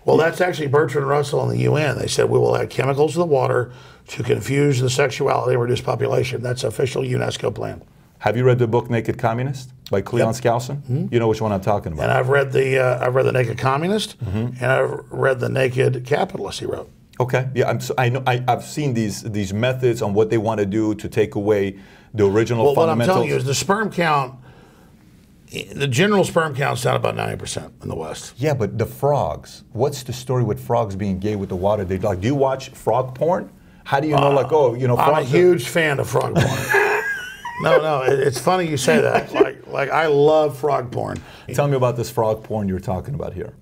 Well, that's actually Bertrand Russell and the UN. They said we will add chemicals to the water to confuse the sexuality and reduce population. That's official UNESCO plan. Have you read the book Naked Communist by Cleon Skousen? Mm-hmm. You know which one I'm talking about. And I've read the Naked Communist, and I've read the Naked Capitalist he wrote. Okay, yeah, I've seen these methods on what they want to do to take away the original fundamentals. What I'm telling you is the sperm count, the general sperm count's down about 90% in the West. Yeah, but the frogs, what's the story with frogs being gay with the water? They like, do you watch frog porn? How do you know, frogs? I'm a huge fan of frog porn. No, it's funny you say that. Like I love frog porn. Tell me about this frog porn you're talking about here.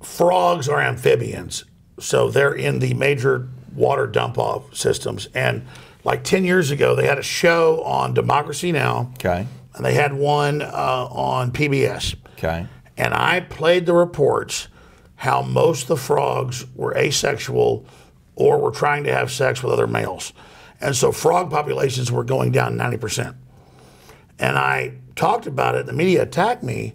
Frogs are amphibians, so they're in the major water dump-off systems. And like 10 years ago, they had a show on Democracy Now! Okay. And they had one on PBS. Okay. And I played the reports how most of the frogs were asexual or were trying to have sex with other males. And so frog populations were going down 90%. And I talked about it, the media attacked me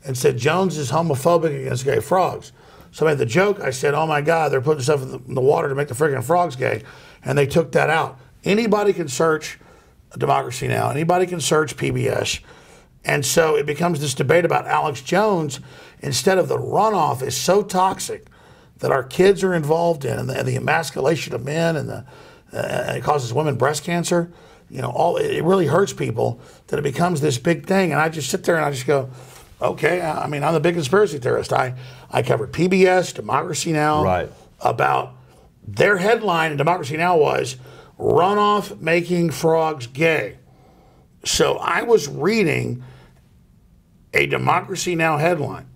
and said Jones is homophobic against gay frogs. So I made the joke. I said, oh my God, they're putting stuff in the water to make the freaking frogs gay. And they took that out. Anybody can search Democracy Now! Anybody can search PBS. And so it becomes this debate about Alex Jones instead of the runoff is so toxic that our kids are involved in, and the emasculation of men, and it causes women breast cancer. You know, it really hurts people that it becomes this big thing. And I just sit there and I just go, okay, I mean, I'm the big conspiracy theorist. I covered PBS, Democracy Now! Right. About their headline in Democracy Now! Was runoff making frogs gay. So I was reading a Democracy Now! Headline.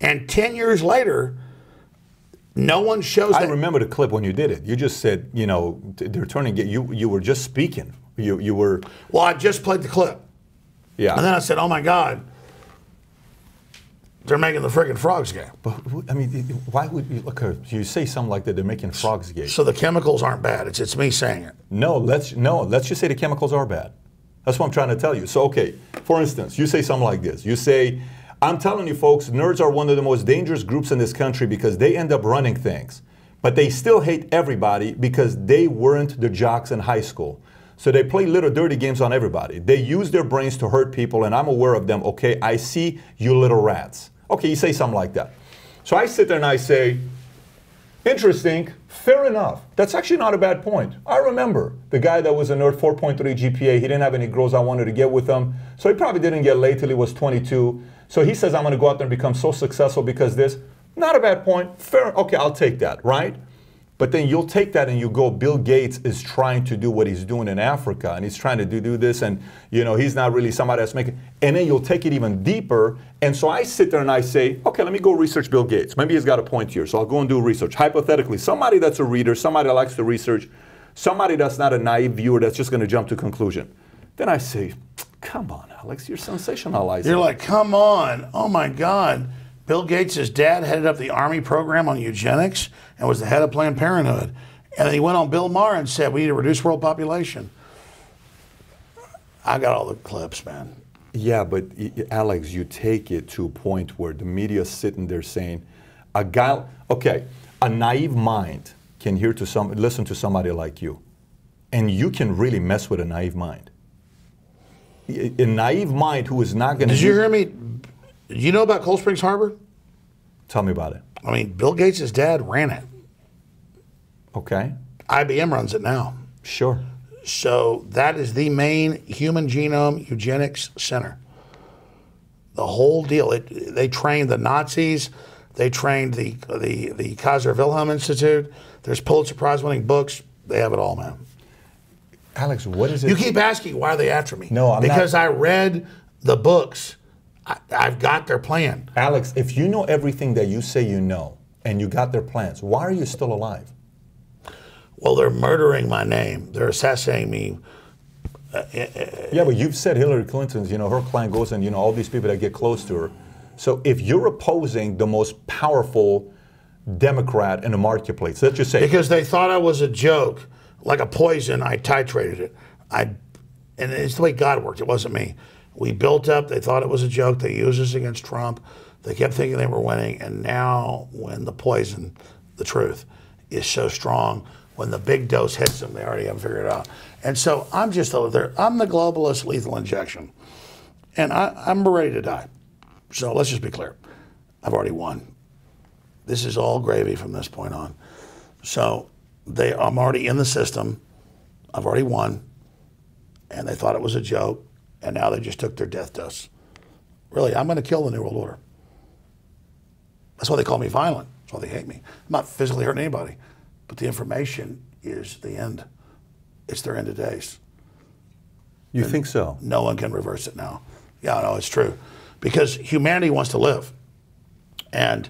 And 10 years later, no one shows that. I remember the clip when you did it. You just said, you know, they're turning gay. You were just speaking. You were. Well, I just played the clip. Yeah. And then I said, oh my God, they're making the friggin' frogs gay. But, I mean, why would you, look, you say something like that, they're making frogs gay. So the chemicals aren't bad. It's me saying it. No, let's just say the chemicals are bad. That's what I'm trying to tell you. So, okay, for instance, you say something like this. You say, I'm telling you folks, nerds are one of the most dangerous groups in this country because they end up running things. But they still hate everybody because they weren't the jocks in high school. So they play little dirty games on everybody. They use their brains to hurt people, and I'm aware of them. Okay, I see you little rats. Okay, you say something like that. So I sit there and I say, interesting, fair enough. That's actually not a bad point. I remember the guy that was a nerd, 4.3 GPA, he didn't have any girls I wanted to get with him. So he probably didn't get laid till he was 22. So he says, I'm going to go out there and become so successful because this. Not a bad point. Fair. Okay, I'll take that, right? But then you'll take that and you go, Bill Gates is trying to do what he's doing in Africa, and he's trying to do this, and you know he's not really somebody that's making. And then you'll take it even deeper. And so I sit there and I say, okay, let me go research Bill Gates. Maybe he's got a point here, so I'll go and do research. Hypothetically, somebody that's a reader, somebody that likes to research, somebody that's not a naive viewer that's just going to jump to conclusion. Then I say, come on, Alex, you're sensationalizing. You're like, come on, oh my God. Bill Gates' dad headed up the Army program on eugenics and was the head of Planned Parenthood. And then he went on Bill Maher and said, we need to reduce world population. I got all the clips, man. Yeah, but Alex, you take it to a point where the media is sitting there saying, a guy, okay, a naive mind can listen to somebody like you, and you can really mess with a naive mind. A naive mind who is not going to. Did you hear me? Did you know about Cold Springs Harbor? Tell me about it. I mean, Bill Gates' dad ran it. Okay. IBM runs it now. Sure. So that is the main human genome eugenics center. The whole deal. They trained the Nazis. They trained the Kaiser Wilhelm Institute. There's Pulitzer Prize winning books. They have it all, man. Alex, what is it? You keep asking, why are they after me? No, I'm because not. I read the books. I've got their plan. Alex, if you know everything that you say you know, and you got their plans, why are you still alive? Well, they're murdering my name. They're assassinating me. Yeah, but you've said Hillary Clinton's, you know, her clan goes and, you know, all these people that get close to her. So if you're opposing the most powerful Democrat in the marketplace, let's just say. Because they thought I was a joke, like a poison, I titrated it. And it's the way God worked. It wasn't me. We built up. They thought it was a joke. They used us against Trump. They kept thinking they were winning. And now when the poison, the truth, is so strong, when the big dose hits them, they already haven't figured it out. And so I'm just over there. I'm the globalist lethal injection. And I'm ready to die. So let's just be clear. I've already won. This is all gravy from this point on. So I'm already in the system. I've already won. And they thought it was a joke. And now they just took their death dose. Really, I'm going to kill the New World Order. That's why they call me violent. That's why they hate me. I'm not physically hurting anybody. But the information is the end. It's their end of days. You think so? No one can reverse it now. Yeah, no, it's true. Because humanity wants to live. And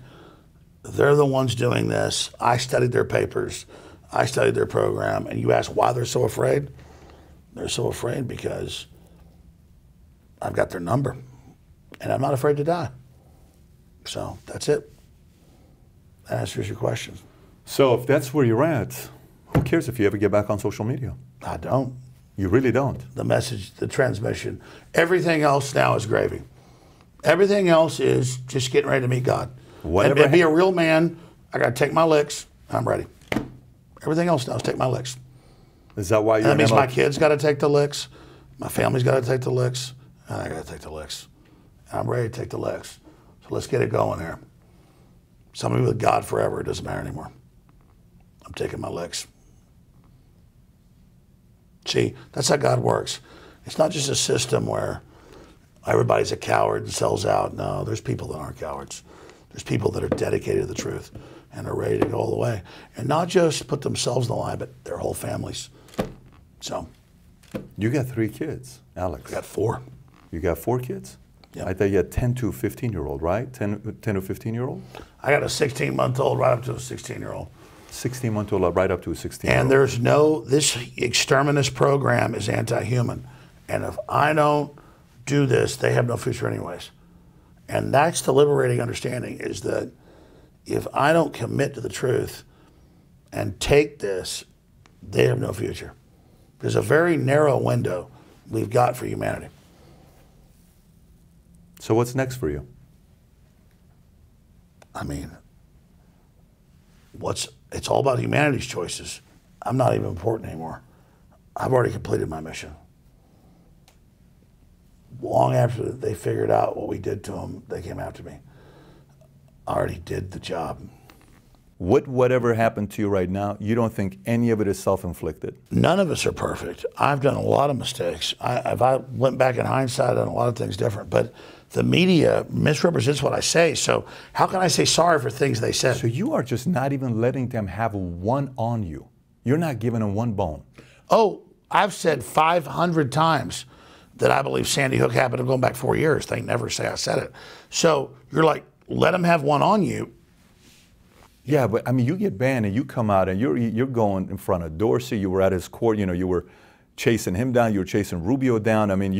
they're the ones doing this. I studied their papers. I studied their program. And you ask why they're so afraid? They're so afraid because I've got their number. And I'm not afraid to die. So that's it. That answers your question. So if that's where you're at, who cares if you ever get back on social media? I don't. You really don't? The message, the transmission. Everything else now is gravy. Everything else is just getting ready to meet God. Whatever. And be a real man, I got to take my licks, and I'm ready. Everything else does take my licks. Is that why you? And that means my kids got to take the licks, my family's got to take the licks, and I got to take the licks. And I'm ready to take the licks. So let's get it going here. Somebody with God forever, it doesn't matter anymore. I'm taking my licks. See, that's how God works. It's not just a system where everybody's a coward and sells out. No, there's people that aren't cowards. There's people that are dedicated to the truth and are ready to go all the way. And not just put themselves in the line, but their whole families. So. You got 3 kids, Alex. I got 4. You got 4 kids? Yep. I thought you had 10 to 15-year-old, right? 10 to 15-year-old? I got a 16-month-old right up to a 16-year-old. 16-month-old right up to a 16-year-old. And there's this exterminist program is anti-human. And if I don't do this, they have no future anyways. And that's the liberating understanding, is that if I don't commit to the truth and take this, they have no future. There's a very narrow window we've got for humanity. So what's next for you? I mean, it's all about humanity's choices. I'm not even important anymore. I've already completed my mission. Long after they figured out what we did to them, they came after me. I already did the job. Whatever happened to you right now, you don't think any of it is self-inflicted? None of us are perfect. I've done a lot of mistakes. If I went back in hindsight, I've done a lot of things different. But the media misrepresents what I say. So how can I say sorry for things they said? So you are just not even letting them have one on you. You're not giving them one bone. Oh, I've said 500 times that I believe Sandy Hook happened going back 4 years. They never say I said it. So you're like, let them have one on you. Yeah, but I mean, you get banned and you come out and you're going in front of Dorsey. You were at his court. You know, you were chasing him down. You were chasing Rubio down. I mean,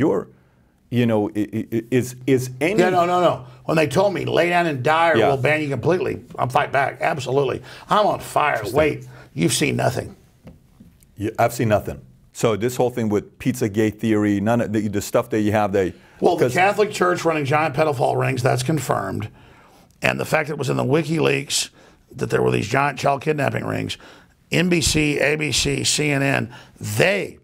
is any? Yeah, no. When they told me lay down and die or we'll ban you completely, I'm fight back. Absolutely, I'm on fire. Wait, you've seen nothing. Yeah, I've seen nothing. So this whole thing with Pizzagate theory, none of the stuff that you have, the Catholic Church running giant pedophile rings, that's confirmed, and the fact that it was in the WikiLeaks that there were these giant child kidnapping rings, NBC, ABC, CNN, they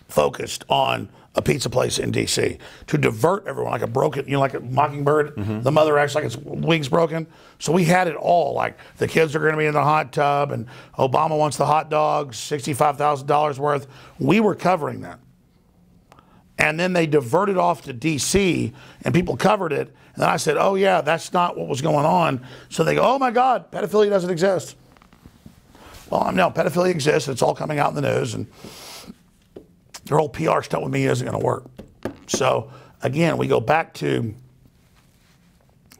focused on a pizza place in D.C. to divert everyone like a broken, like a mockingbird. Mm-hmm. The mother acts like its wing's broken. So we had it all, like the kids are going to be in the hot tub and Obama wants the hot dogs, $65,000 worth. We were covering that. And then they diverted off to D.C. and people covered it. And then I said, oh yeah, that's not what was going on. So they go, oh my God, pedophilia doesn't exist. Well, no, pedophilia exists. It's all coming out in the news. And their whole PR stunt with me isn't going to work. So again, we go back to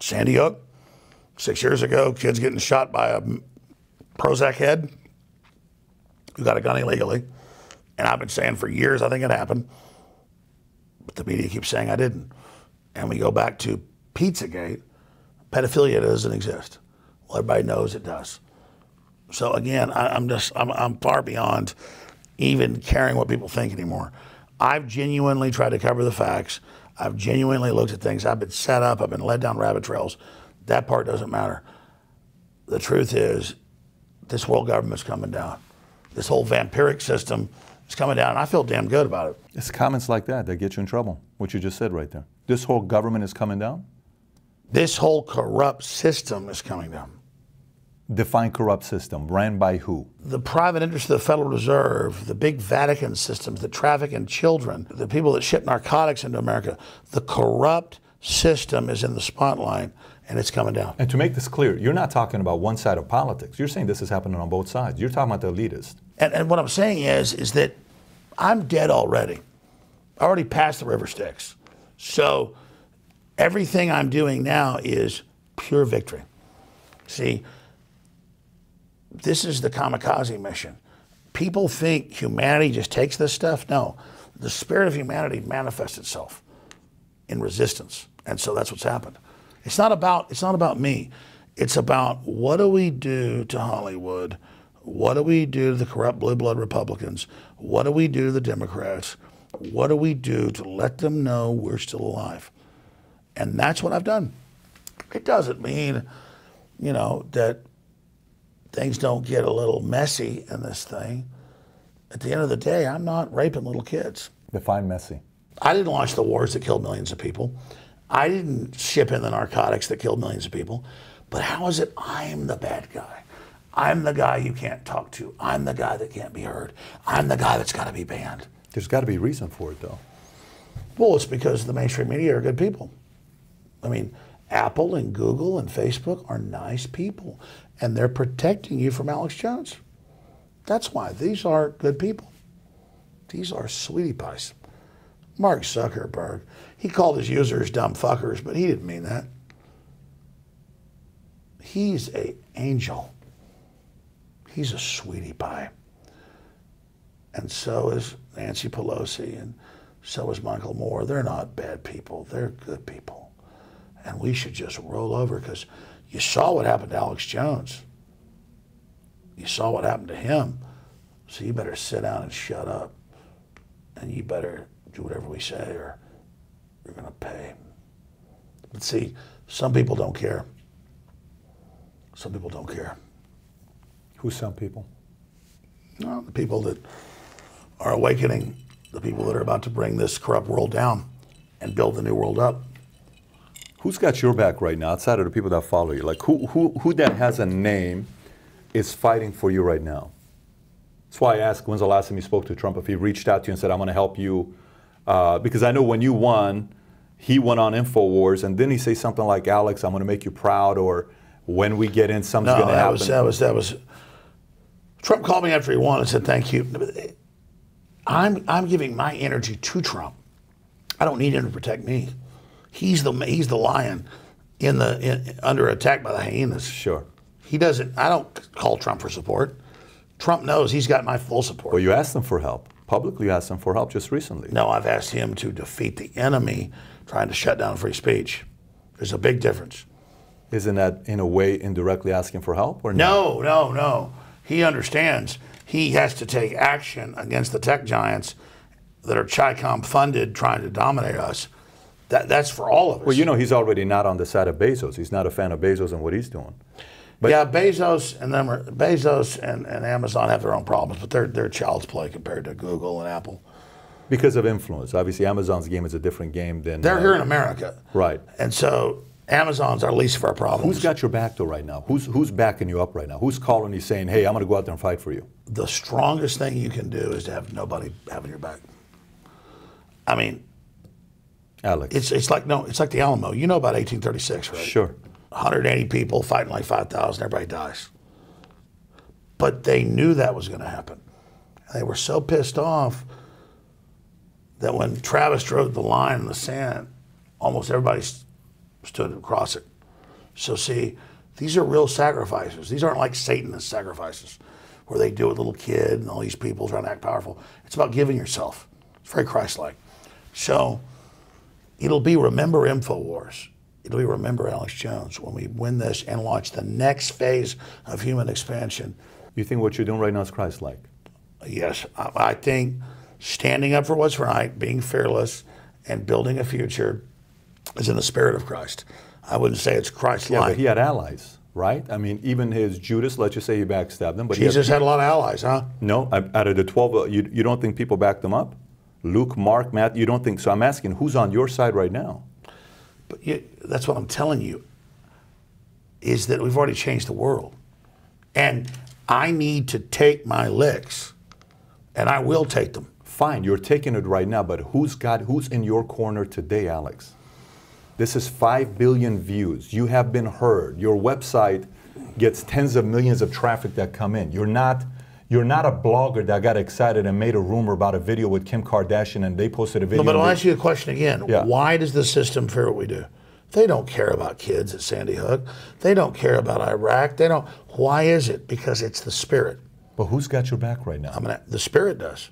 Sandy Hook. 6 years ago, kids getting shot by a Prozac head who got a gun illegally. And I've been saying for years I think it happened. But the media keeps saying I didn't. And we go back to Pizzagate. Pedophilia doesn't exist. Well, everybody knows it does. So again, I'm far beyond even caring what people think anymore. I've genuinely tried to cover the facts. I've genuinely looked at things. I've been set up. I've been led down rabbit trails. That part doesn't matter. The truth is, this world government's coming down. This whole vampiric system is coming down, and I feel damn good about it. It's comments like that get you in trouble, what you just said right there. This whole government is coming down? This whole corrupt system is coming down. Define corrupt system. Ran by who? The private interest of the Federal Reserve, the big Vatican systems that traffic in children, the people that ship narcotics into America. The corrupt system is in the spotlight, and it's coming down. And to make this clear, you're not talking about one side of politics. You're saying this is happening on both sides. You're talking about the elitist. And what I'm saying is that I'm dead already. I already passed the river Styx. So everything I'm doing now is pure victory. See, this is the kamikaze mission. People think humanity just takes this stuff. No, the spirit of humanity manifests itself in resistance. And so that's what's happened. It's not about me. It's about what do we do to Hollywood? What do we do to the corrupt blue blood Republicans? What do we do to the Democrats? What do we do to let them know we're still alive? And that's what I've done. It doesn't mean you know, that things don't get a little messy in this thing. At the end of the day, I'm not raping little kids. Define messy. I didn't launch the wars that killed millions of people. I didn't ship in the narcotics that killed millions of people. But how is it I'm the bad guy? I'm the guy you can't talk to. I'm the guy that can't be heard. I'm the guy that's got to be banned. There's got to be a reason for it, though. Well, it's because the mainstream media are good people. I mean, Apple and Google and Facebook are nice people, and they're protecting you from Alex Jones. That's why. These are good people. These are sweetie pies. Mark Zuckerberg, he called his users dumb fuckers, but he didn't mean that. He's an angel. He's a sweetie pie. And so is Nancy Pelosi, and so is Michael Moore. They're not bad people. They're good people. And we should just roll over, because you saw what happened to Alex Jones. You saw what happened to him. So you better sit down and shut up. And you better do whatever we say, or you're going to pay. But see, some people don't care. Some people don't care. Who's some people? No, the people that are awakening, the people that are about to bring this corrupt world down and build the new world up. Who's got your back right now, outside of the people that follow you? Like, who that has a name is fighting for you right now? That's why I asked, when's the last time you spoke to Trump, if he reached out to you and said, I'm going to help you? Because I know when you won, he went on InfoWars, and didn't he say something like, Alex, I'm going to make you proud, or when we get in, something's going to happen? That was, Trump called me after he won and said, thank you. I'm giving my energy to Trump. I don't need him to protect me. He's the lion under attack by the hyenas. Sure. He doesn't. I don't call Trump for support. Trump knows he's got my full support. Well, you asked him for help. Publicly, you asked him for help just recently. No, I've asked him to defeat the enemy trying to shut down free speech. There's a big difference. Isn't that, in a way, indirectly asking for help? Or No. He understands he has to take action against the tech giants that are Chi-Com funded trying to dominate us. That's for all of us. Well, you know, he's already not on the side of Bezos. He's not a fan of Bezos and what he's doing. But yeah, Bezos and Amazon have their own problems, but they're child's play compared to Google and Apple. Because of influence. Obviously, Amazon's game is a different game than... They're here in America. Right. And so Amazon's our least of our problems. Who's got your back, though, right now? Who's backing you up right now? Who's calling you saying, hey, I'm going to go out there and fight for you? The strongest thing you can do is to have nobody having your back. I mean... Alex. It's like the Alamo. You know about 1836, right? Sure. 180 people fighting like 5,000, everybody dies. But they knew that was going to happen. They were so pissed off that when Travis drove the line in the sand, almost everybody stood across it. So see, these are real sacrifices. These aren't like Satanist sacrifices where they do it with a little kid and all these people trying to act powerful. It's about giving yourself. It's very Christ-like. So it'll be remember InfoWars. It'll be remember Alex Jones when we win this and launch the next phase of human expansion. You think what you're doing right now is Christ-like? Yes. I think standing up for what's right, being fearless, and building a future is in the spirit of Christ. I wouldn't say it's Christ-like. Yeah, but he had allies, right? I mean, even his Judas, let's just say he backstabbed him. But Jesus had a lot of allies, huh? No, out of the 12, you don't think people backed him up? Luke, Mark, Matt, you don't think? So I'm asking, who's on your side right now? But that's what I'm telling you, is that we've already changed the world. And I need to take my licks, and I will take them. Fine, you're taking it right now, but who's in your corner today, Alex? This is 5 billion views. You have been heard. Your website gets tens of millions of traffic that come in. You're not a blogger that got excited and made a rumor about a video with Kim Kardashian and they posted a video. No, but I'll ask you a question again. Yeah. Why does the system fear what we do? They don't care about kids at Sandy Hook. They don't care about Iraq. They don't. Why is it? Because it's the spirit. But who's got your back right now? The spirit does.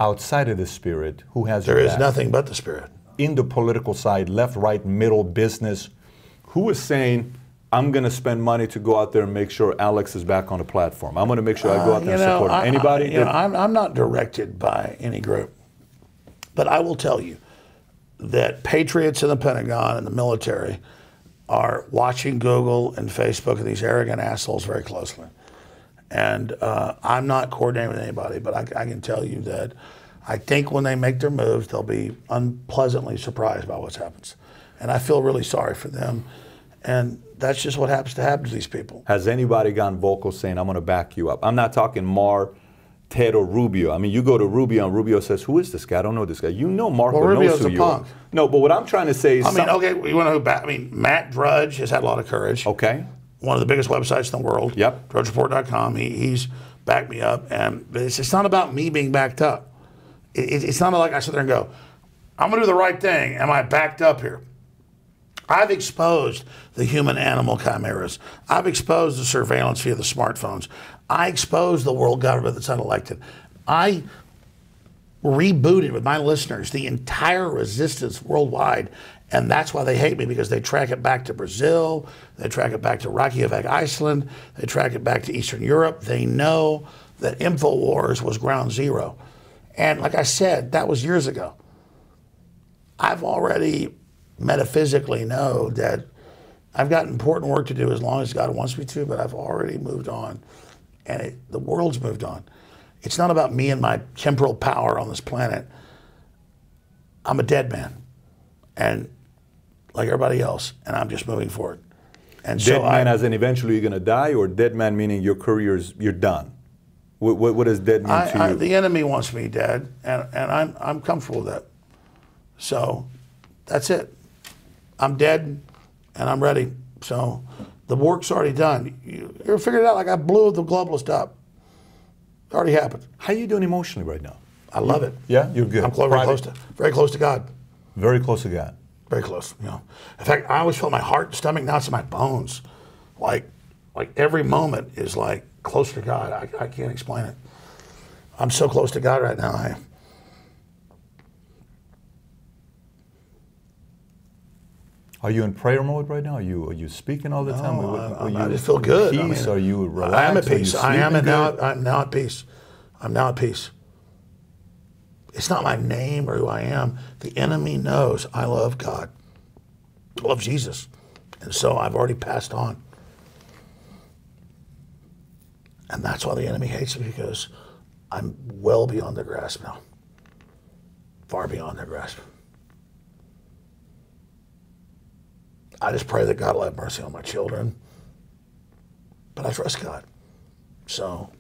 Outside of the spirit, who has your back? There is nothing but the spirit. In the political side, left, right, middle, business, who is saying, I'm going to spend money to go out there and make sure Alex is back on the platform. I'm going to make sure I go out there and support him. Anybody? I'm not directed by any group. But I will tell you that patriots in the Pentagon and the military are watching Google and Facebook and these arrogant assholes very closely. And I'm not coordinating with anybody, but I can tell you that I think when they make their moves, they'll be unpleasantly surprised by what happens. And I feel really sorry for them. And that's just what happens to happen to these people. Has anybody gone vocal saying, I'm going to back you up? I'm not talking Mar, Ted, or Rubio. I mean, you go to Rubio, and Rubio says, who is this guy? I don't know this guy. You know Marco knows who you are. No, but what I'm trying to say is... I mean, okay, you want to know who back... I mean, Matt Drudge has had a lot of courage. Okay. One of the biggest websites in the world. Yep. DrudgeReport.com. He's backed me up. And it's not about me being backed up. It's not like I sit there and go, I'm going to do the right thing. Am I backed up here? I've exposed the human-animal chimeras. I've exposed the surveillance via the smartphones. I exposed the world government that's unelected. I rebooted with my listeners the entire resistance worldwide, and that's why they hate me, because they track it back to Brazil, they track it back to Reykjavik, Iceland, they track it back to Eastern Europe. They know that InfoWars was ground zero. And like I said, that was years ago. I've already metaphysically know that I've got important work to do as long as God wants me to, but I've already moved on. And the world's moved on. It's not about me and my temporal power on this planet. I'm a dead man, and like everybody else, and I'm just moving forward. And dead man as in eventually you're going to die, or dead man meaning your career's, you're done? What does dead mean to you? The enemy wants me dead, and I'm comfortable with that. So that's it. I'm dead, and I'm ready. So the work's already done. You ever figured it out? Like, I blew the globalist up. It already happened. How are you doing emotionally right now? I love it. Yeah, you're good. I'm very close to God. Very close to God. Very close. You know, in fact, I always felt my heart and stomach. Now it's in my bones. Like every moment is like close to God. I can't explain it. I'm so close to God right now. Are you in prayer mode right now? Are you speaking all the time? I just feel good. Peace? Are you relaxed? I am at peace. I'm now at peace. I'm now at peace. It's not my name or who I am. The enemy knows I love God. I love Jesus. And so I've already passed on. And that's why the enemy hates me, because I'm well beyond their grasp now. Far beyond their grasp. I just pray that God will have mercy on my children. But I trust God. So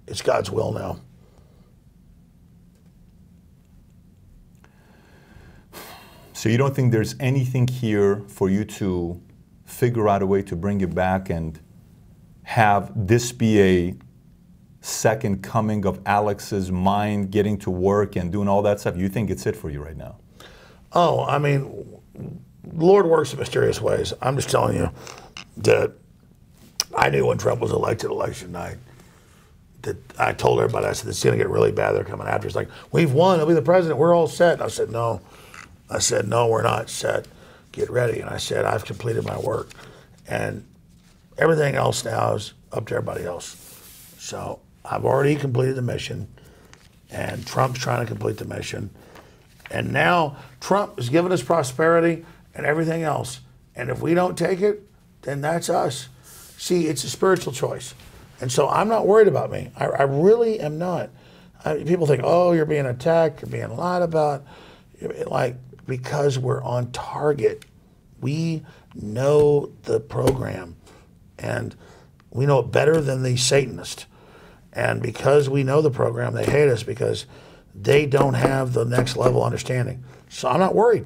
it's God's will now. So you don't think there's anything here for you to figure out a way to bring it back and have this be a second coming of Alex's mind getting to work and doing all that stuff? You think it's it for you right now? Oh, I mean, the Lord works in mysterious ways. I'm just telling you that I knew when Trump was elected election night, that I told everybody, I said, it's going to get really bad. They're coming after us. Like, we've won. He'll be the president. We're all set. And I said, no. I said, no, we're not set. Get ready. And I said, I've completed my work. And everything else now is up to everybody else. So I've already completed the mission, and Trump's trying to complete the mission. And now Trump is giving us prosperity and everything else. And if we don't take it, then that's us. See, it's a spiritual choice. And so I'm not worried about me. I really am not. People think, oh, you're being attacked, you're being lied about. Like, because we're on target. We know the program, and we know it better than the Satanists. And because we know the program, they hate us because they don't have the next level understanding. So I'm not worried.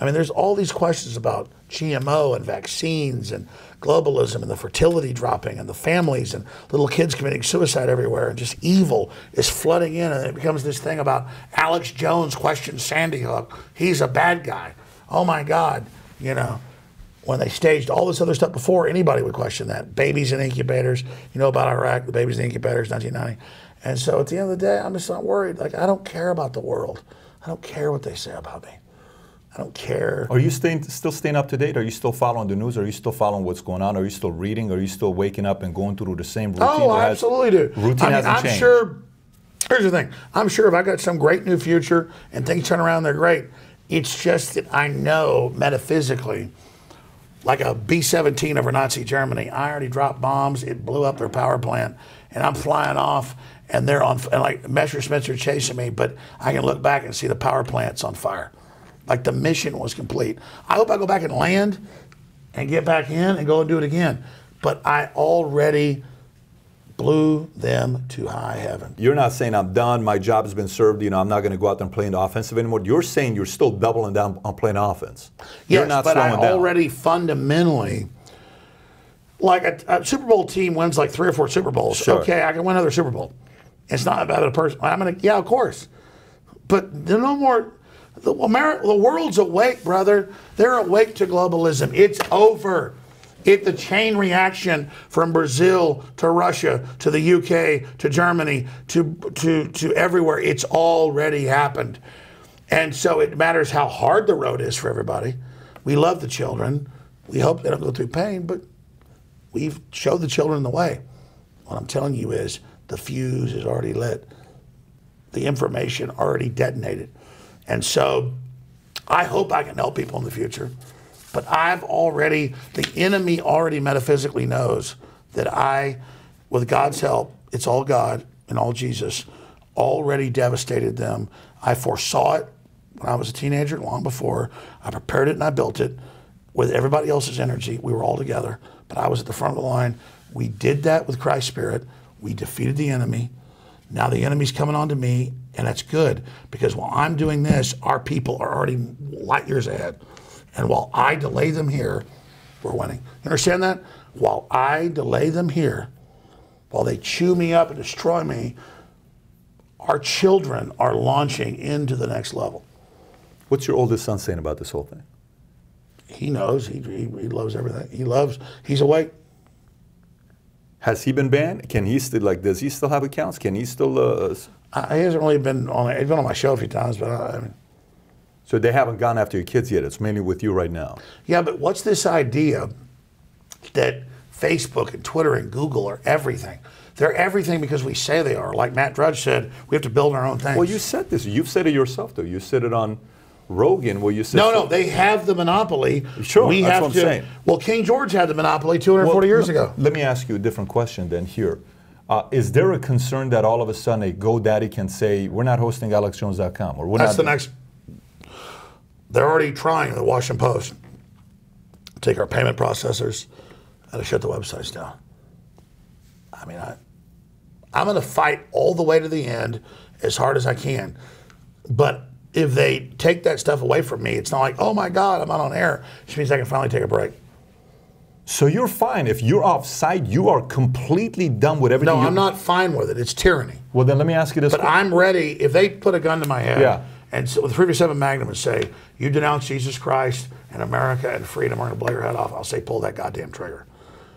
I mean, there's all these questions about GMO and vaccines and globalism and the fertility dropping and the families and little kids committing suicide everywhere, and just evil is flooding in, and it becomes this thing about Alex Jones questions Sandy Hook. He's a bad guy. Oh my God, you know. When they staged all this other stuff before, anybody would question that. Babies in incubators, you know about Iraq, the babies in incubators, 1990. And so at the end of the day, I'm just not worried. Like, I don't care about the world. I don't care what they say about me. I don't care. Are you still staying up to date? Are you still following the news? Are you still following what's going on? Are you still reading? Are you still waking up and going through the same routine? Oh, I absolutely do. Routine hasn't changed. I'm sure, here's the thing. I'm sure if I got some great new future and things turn around, they're great. It's just that I know metaphysically like a B-17 over Nazi Germany. I already dropped bombs. It blew up their power plant, and I'm flying off, and they're on, and like Messerschmitts are chasing me, but I can look back and see the power plant's on fire. Like the mission was complete. I hope I go back and land and get back in and go and do it again. But I already blew them to high heaven. You're not saying I'm done, my job has been served, you know, I'm not going to go out there and play in the offensive anymore. You're saying you're still doubling down on playing offense. Yes, you're not but I slowing down. already fundamentally, like a Super Bowl team wins like 3 or 4 Super Bowls. Sure. Okay, I can win another Super Bowl. It's not about a person. I'm gonna, yeah, of course. But there's no more. The world's awake, brother. They're awake to globalism. It's over. The chain reaction from Brazil to Russia to the UK to Germany to everywhere, it's already happened. And so it matters how hard the road is for everybody. We love the children. We hope they don't go through pain, but we've showed the children the way. What I'm telling you is the fuse is already lit. The information already detonated. And so I hope I can help people in the future. But the enemy already metaphysically knows that I, with God's help, it's all God and all Jesus, already devastated them. I foresaw it when I was a teenager, long before. I prepared it and I built it with everybody else's energy. We were all together, but I was at the front of the line. We did that with Christ's Spirit. We defeated the enemy. Now the enemy's coming on to me, and that's good, because while I'm doing this, our people are already light years ahead. And while I delay them here, we're winning. You understand that? While I delay them here, while they chew me up and destroy me, our children are launching into the next level. What's your oldest son saying about this whole thing? He knows. He loves everything. He's awake. Has he been banned? Can he still, like, does he still have accounts? Can he still? He hasn't really been on. He's been on my show a few times, but I mean. So they haven't gone after your kids yet. It's mainly with you right now. Yeah, but what's this idea that Facebook and Twitter and Google are everything? They're everything because we say they are. Like Matt Drudge said, we have to build our own things. Well, you said this. You've said it yourself, though. You said it on Rogan, where you said... No, they have the monopoly. Sure, that's what I'm saying. Well, King George had the monopoly 240 years ago. Let me ask you a different question then here. Is there a concern that all of a sudden a GoDaddy can say, we're not hosting AlexJones.com? Or That's the next... They're already trying, the Washington Post, take our payment processors and to shut the websites down. I mean, I'm going to fight all the way to the end as hard as I can. But if they take that stuff away from me, it's not like, oh my God, I'm not on air. It just means I can finally take a break. So you're fine. If you're off site, you are completely done with everything. No, I'm not fine with it. It's tyranny. Well, then let me ask you this. But I'm ready. If they put a gun to my head, yeah, and so with the 357 Magnum and say, you denounce Jesus Christ and America and freedom, we're going to blow your head off, I'll say, pull that goddamn trigger.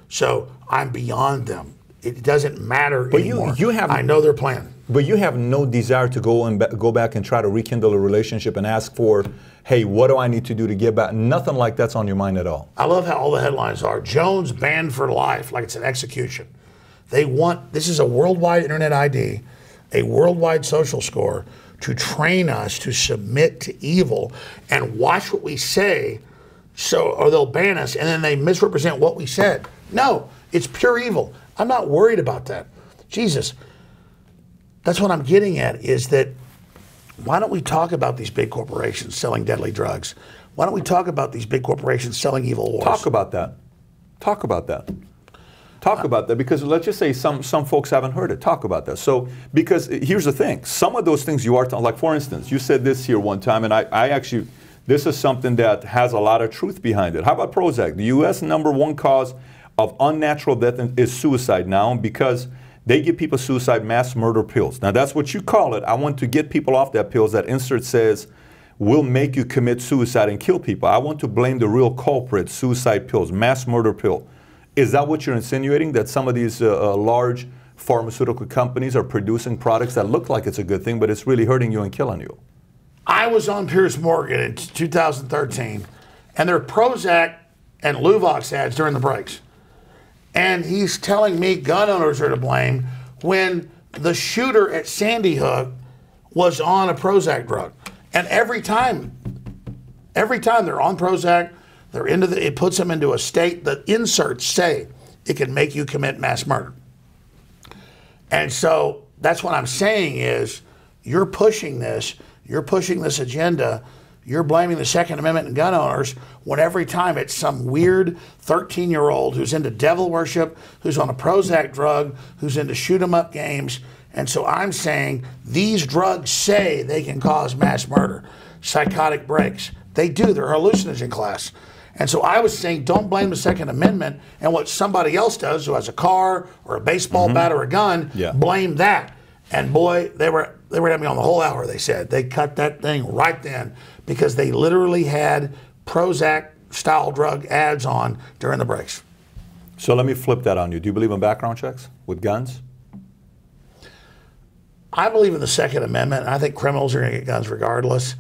So I'm beyond them. It doesn't matter anymore. I know their plan. But you have no desire to go back and try to rekindle a relationship and ask for, hey, what do I need to do to get back? Nothing like that's on your mind at all. I love how all the headlines are. Jones banned for life, like it's an execution. This is a worldwide internet ID, a worldwide social score, to train us to submit to evil and watch what we say, or they'll ban us, and then they misrepresent what we said. No, it's pure evil. I'm not worried about that. Jesus, that's what I'm getting at, is that why don't we talk about these big corporations selling deadly drugs? Why don't we talk about these big corporations selling evil wars? Talk about that. Talk about that. Talk about that, because let's just say some folks haven't heard it. Talk about that. So, because here's the thing. Some of those things you are, like for instance, you said this here one time, and I actually, this is something that has a lot of truth behind it. How about Prozac? The U.S. #1 cause of unnatural death is suicide now, because they give people suicide mass murder pills. Now that's what you call it. I want to get people off that pills. That insert says will make you commit suicide and kill people. I want to blame the real culprit, suicide pills, mass murder pill. Is that what you're insinuating, that some of these large pharmaceutical companies are producing products that look like it's a good thing, but it's really hurting you and killing you? I was on Piers Morgan in 2013, and there are Prozac and Luvox ads during the breaks. And he's telling me gun owners are to blame when the shooter at Sandy Hook was on a Prozac drug. And every time they're on Prozac, It puts them into a state that inserts say it can make you commit mass murder. And so that's what I'm saying is you're pushing this agenda. You're blaming the Second Amendment and gun owners when every time it's some weird 13-year-old who's into devil worship, who's on a Prozac drug, who's into shoot-'em-up games. And so I'm saying these drugs say they can cause mass murder, psychotic breaks. They do. They're hallucinogen class. And so I was saying don't blame the Second Amendment and what somebody else does who has a car or a baseball bat or a gun, blame that. And boy, they were at me on the whole hour, they said. They cut that thing right then because they literally had Prozac-style drug ads on during the breaks. So let me flip that on you. Do you believe in background checks with guns? I believe in the Second Amendment, and I think criminals are going to get guns regardless.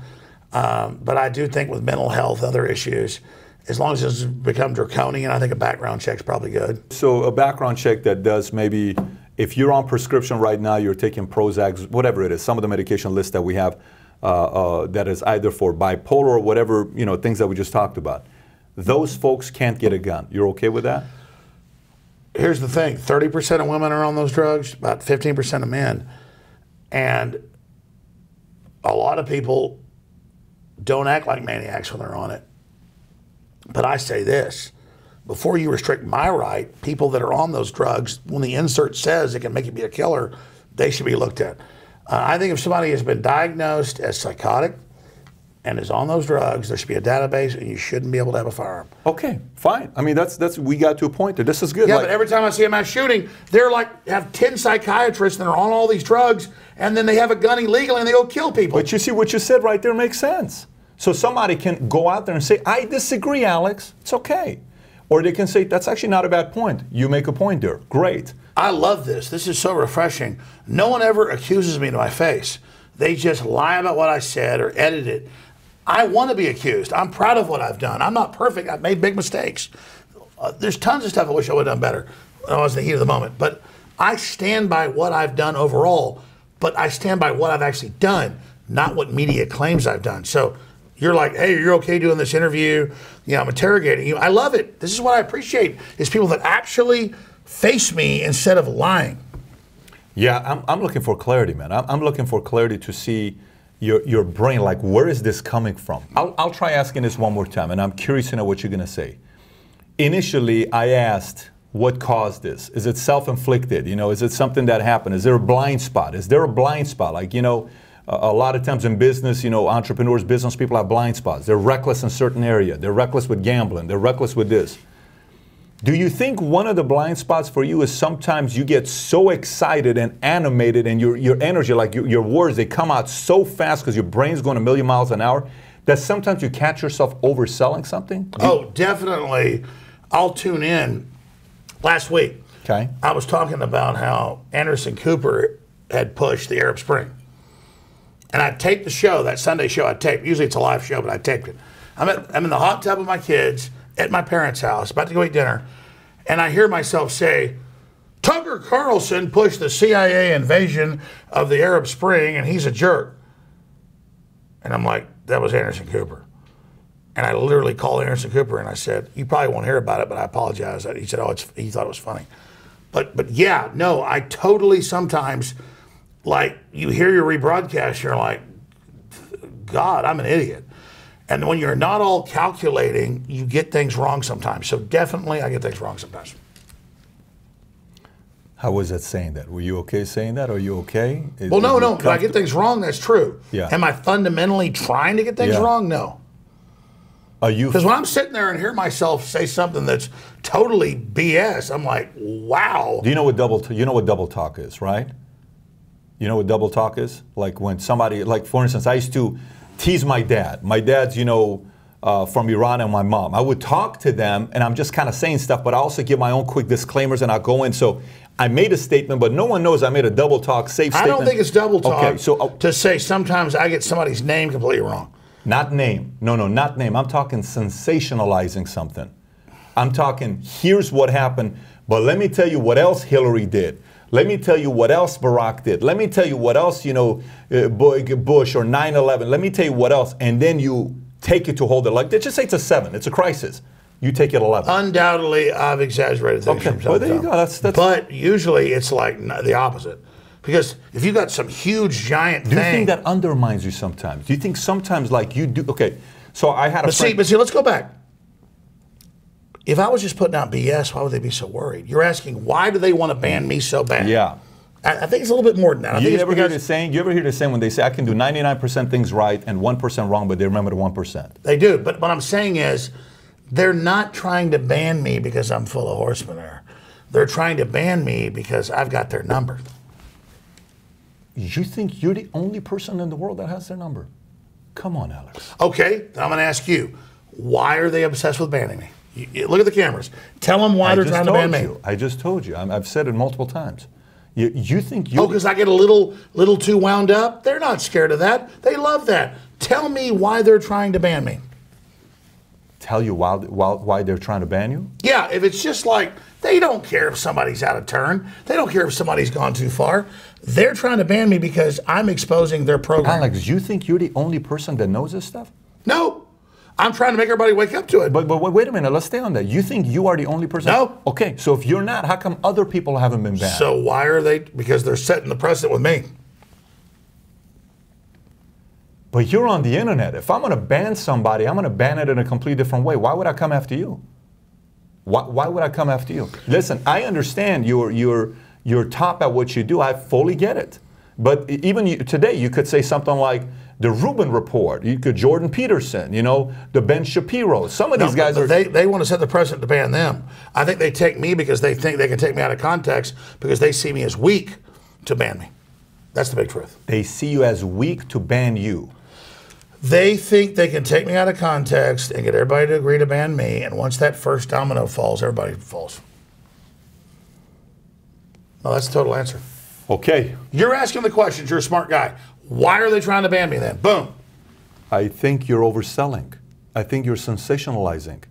But I do think with mental health, other issues, as long as it's become draconian, I think a background check's probably good. So a background check that does maybe, if you're on prescription right now, you're taking Prozac, whatever it is, some of the medication lists that we have that is either for bipolar or whatever, you know, things that we just talked about. Those folks can't get a gun. You're okay with that? Here's the thing, 30% of women are on those drugs, about 15% of men. And a lot of people don't act like maniacs when they're on it. But I say this, before you restrict my right, people that are on those drugs, when the insert says it can make you be a killer, they should be looked at. I think if somebody has been diagnosed as psychotic and is on those drugs, there should be a database and you shouldn't be able to have a firearm. Okay, fine. I mean, that's we got to a point there. This is good. Yeah, but every time I see a mass shooting, they're like, have 10 psychiatrists that are on all these drugs, and then they have a gun illegally and they go kill people. But you see, what you said right there makes sense. So somebody can go out there and say, I disagree, Alex. It's okay. Or they can say, that's actually not a bad point. You make a point there. Great. I love this. This is so refreshing. No one ever accuses me to my face. They just lie about what I said or edit it. I want to be accused. I'm proud of what I've done. I'm not perfect. I've made big mistakes. There's tons of stuff I wish I would have done better when I was in the heat of the moment. But I stand by what I've done overall, but I stand by what I've actually done, not what media claims I've done. So you're like, hey, you're okay doing this interview? You know, I'm interrogating you. I love it. This is what I appreciate, is people that actually face me instead of lying. Yeah, I'm looking for clarity, man. I'm looking for clarity to see your brain, like, where is this coming from? I'll try asking this one more time, and I'm curious to know what you're going to say. Initially, I asked, what caused this? Is it self-inflicted? You know, is it something that happened? Is there a blind spot? Is there a blind spot? Like, you know, a lot of times in business, you know, entrepreneurs, business people have blind spots. They're reckless in certain area. They're reckless with gambling. They're reckless with this. Do you think one of the blind spots for you is sometimes you get so excited and animated and your energy, like your words, they come out so fast because your brain's going a million miles an hour that sometimes you catch yourself overselling something? Oh, definitely. I'll tune in. Last week, I was talking about how Anderson Cooper had pushed the Arab Spring. And I taped the show, that Sunday show I taped. Usually it's a live show, but I taped it. I'm in the hot tub with my kids at my parents' house, about to go eat dinner, and I hear myself say, Tucker Carlson pushed the CIA invasion of the Arab Spring, and he's a jerk. And I'm like, that was Anderson Cooper. And I literally called Anderson Cooper, and I said, you probably won't hear about it, but I apologize. He said, oh, he thought it was funny. But yeah, no, I totally sometimes, like, you hear your rebroadcast, you're like, God, I'm an idiot. And when you're not all calculating, you get things wrong sometimes. So definitely I get things wrong sometimes. How was that saying that? Were you okay saying that? Are you okay? Well, no. When I get things wrong, that's true. Yeah. Am I fundamentally trying to get things wrong? No. Are you? Because when I'm sitting there and hear myself say something that's totally BS, I'm like, wow. Do you know what double talk is, right? You know what double talk is? Like when somebody, like for instance, I used to tease my dad. My dad's, you know, from Iran, and my mom. I would talk to them, and I'm just kind of saying stuff, but I also give my own quick disclaimers, and I'll go in. So I made a statement, but no one knows I made a double talk, safe statement. I don't think it's double talk okay, so, to say sometimes I get somebody's name completely wrong. Not name. No, not name. I'm talking sensationalizing something. I'm talking, here's what happened, but let me tell you what else Hillary did. Let me tell you what else Barack did. Let me tell you what else, you know, Bush or 9/11. Let me tell you what else. And then you take it to hold it. Like, let's just say it's a 7. It's a crisis. You take it 11. Undoubtedly, I've exaggerated things. Okay, well, there you go. That's but usually it's like the opposite. Because if you've got some huge, giant thing. Do you think that undermines you sometimes? Do you think sometimes, like, you do? Okay, so I had a friend. But see, let's go back. If I was just putting out BS, why would they be so worried? You're asking, why do they want to ban me so bad? Yeah. I think it's a little bit more than that. You ever hear the saying? You ever hear the saying when they say, I can do 99% things right and 1% wrong, but they remember the 1%? They do. But what I'm saying is, they're not trying to ban me because I'm full of horse manure. They're trying to ban me because I've got their number. You think you're the only person in the world that has their number? Come on, Alex. Okay, I'm going to ask you, why are they obsessed with banning me? Look at the cameras. Tell them why they're trying to ban me. I just told you. I've said it multiple times. You think you? Oh, because I get a little too wound up? They're not scared of that. They love that. Tell me why they're trying to ban me. Tell you why they're trying to ban you? Yeah, if it's just like, they don't care if somebody's out of turn. They don't care if somebody's gone too far. They're trying to ban me because I'm exposing their program. Alex, you think you're the only person that knows this stuff? No. I'm trying to make everybody wake up to it. But wait a minute, let's stay on that. You think you are the only person? No. Okay, so if you're not, how come other people haven't been banned? So why are they? Because they're setting the precedent with me. But you're on the internet. If I'm going to ban somebody, I'm going to ban it in a completely different way. Why would I come after you? Why would I come after you? Listen, I understand you're top at what you do. I fully get it. But even today, you could say something like the Rubin Report. You could Jordan Peterson. You know, the Ben Shapiro. Some of these guys are. They want to set the precedent to ban them. I think they take me because they think they can take me out of context because they see me as weak to ban me. That's the big truth. They see you as weak to ban you. They think they can take me out of context and get everybody to agree to ban me, and once that first domino falls, everybody falls. No, that's the total answer. Okay. You're asking the questions. You're a smart guy. Why are they trying to ban me then? Boom. I think you're overselling. I think you're sensationalizing.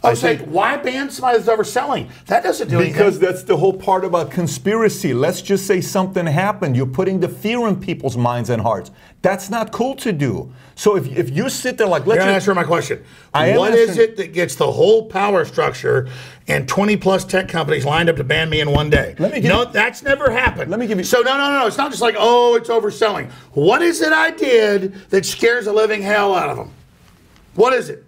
Oh, say, why ban somebody that's overselling? That doesn't do anything. Because that's the whole part about conspiracy. Let's just say something happened. You're putting the fear in people's minds and hearts. That's not cool to do. So if you sit there like, let's answer my question. What is it that gets the whole power structure and 20 plus tech companies lined up to ban me in one day? That's never happened. Let me give you. So no. It's not just like, oh, it's overselling. What is it I did that scares the living hell out of them? What is it?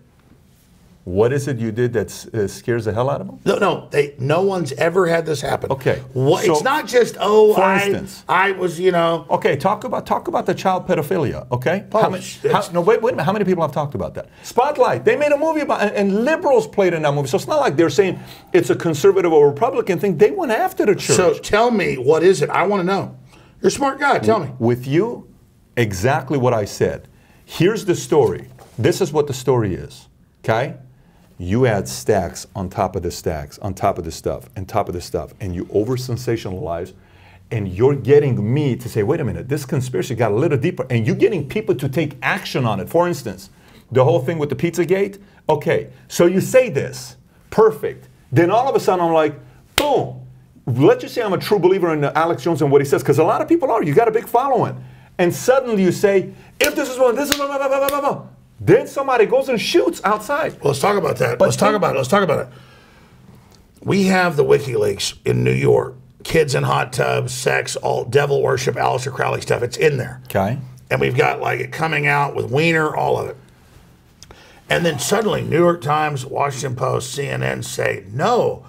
What is it you did that scares the hell out of them? No, no one's ever had this happen. Okay. It's not just, oh, for instance, I was, you know. Okay, talk about the child pedophilia, okay? Wait a minute. How many people have talked about that? Spotlight, they made a movie about it, and liberals played in that movie. So it's not like they're saying it's a conservative or Republican thing. They went after the church. So tell me, what is it? I want to know. You're a smart guy. Tell me. With you, exactly what I said. Here's the story. This is what the story is, okay? You add stacks on top of the stacks, on top of the stuff, and top of the stuff, and you over-sensationalize, and you're getting me to say, wait a minute, this conspiracy got a little deeper, and you're getting people to take action on it. For instance, the whole thing with the Pizzagate, okay, so you say this, perfect. Then all of a sudden I'm like, boom. Let's just say I'm a true believer in Alex Jones and what he says, because a lot of people are. You got a big following. And suddenly you say, if this is one, this is one, then somebody goes and shoots outside. Well, let's talk about that. Let's talk about it. We have the WikiLeaks in New York. Kids in hot tubs, sex, all devil worship, Aleister Crowley stuff. It's in there. Okay. And we've got like it coming out with Wiener, all of it. And then suddenly New York Times, Washington Post, CNN say, no,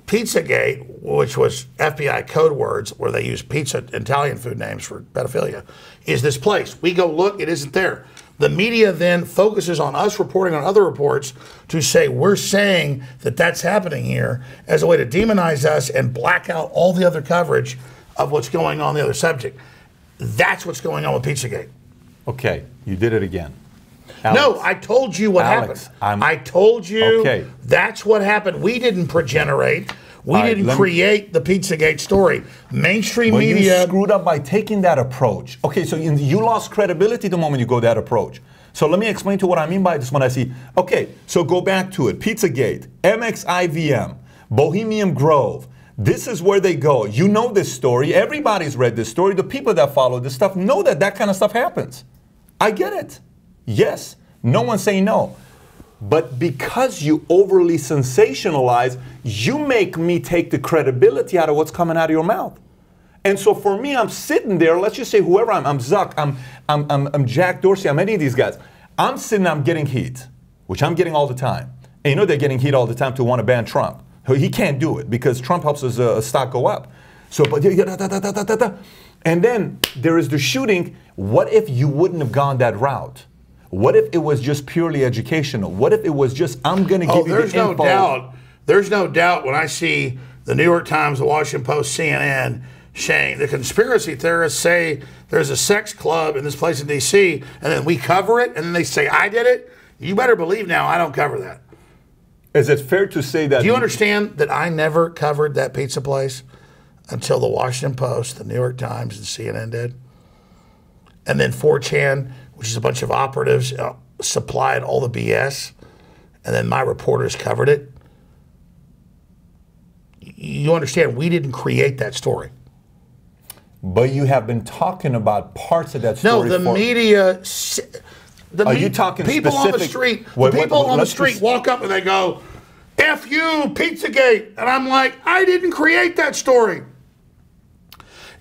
Pizzagate, which was FBI code words where they use pizza, Italian food names for pedophilia, is this place. We go look, it isn't there. The media then focuses on us reporting on other reports to say we're saying that that's happening here as a way to demonize us and black out all the other coverage of what's going on the other subject. That's what's going on with Pizzagate. Okay, you did it again. Alex, no, I told you what happened. I told you that's what happened. We didn't progenerate. We didn't create the Pizzagate story. Mainstream media. You screwed up by taking that approach. Okay, so you lost credibility the moment you go that approach. So let me explain to what I mean by this when I see. Okay, so go back to it. Pizzagate, MXIVM, Bohemian Grove. This is where they go. You know this story. Everybody's read this story. The people that follow this stuff know that that kind of stuff happens. I get it. Yes, No one's saying no. But because you overly sensationalize, you make me take the credibility out of what's coming out of your mouth. And so for me, I'm sitting there, let's just say whoever I'm Zuck, I'm Jack Dorsey, I'm any of these guys. I'm sitting, I'm getting heat, which I'm getting all the time. And you know they're getting heat all the time to want to ban Trump. He can't do it because Trump helps his stock go up. So, but and then there is the shooting. What if you wouldn't have gone that route? What if it was just purely educational? What if it was just, I'm going to give you the info? There's no doubt when I see the New York Times, the Washington Post, CNN, saying the conspiracy theorists say there's a sex club in this place in D.C., and then we cover it, and then they say I did it. You better believe now I don't cover that. Is it fair to say that? Do you understand that I never covered that pizza place until the Washington Post, the New York Times, and CNN did? And then 4chan, which is a bunch of operatives, supplied all the BS, and then my reporters covered it. You understand, we didn't create that story. But you have been talking about parts of that story. No, the media. Are you talking people specific? on the street? People on the street walk up and they go, "F you, Pizzagate," and I'm like, I didn't create that story.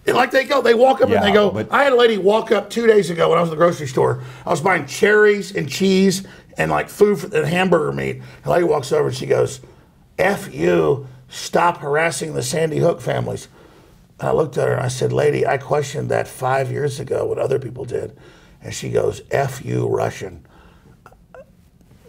And like they walk up and they go. I had a lady walk up 2 days ago when I was in the grocery store. I was buying cherries and cheese and like food and hamburger meat. The lady walks over and she goes, "F you, stop harassing the Sandy Hook families." And I looked at her and I said, "Lady, I questioned that 5 years ago, what other people did." And she goes, "F you, Russian."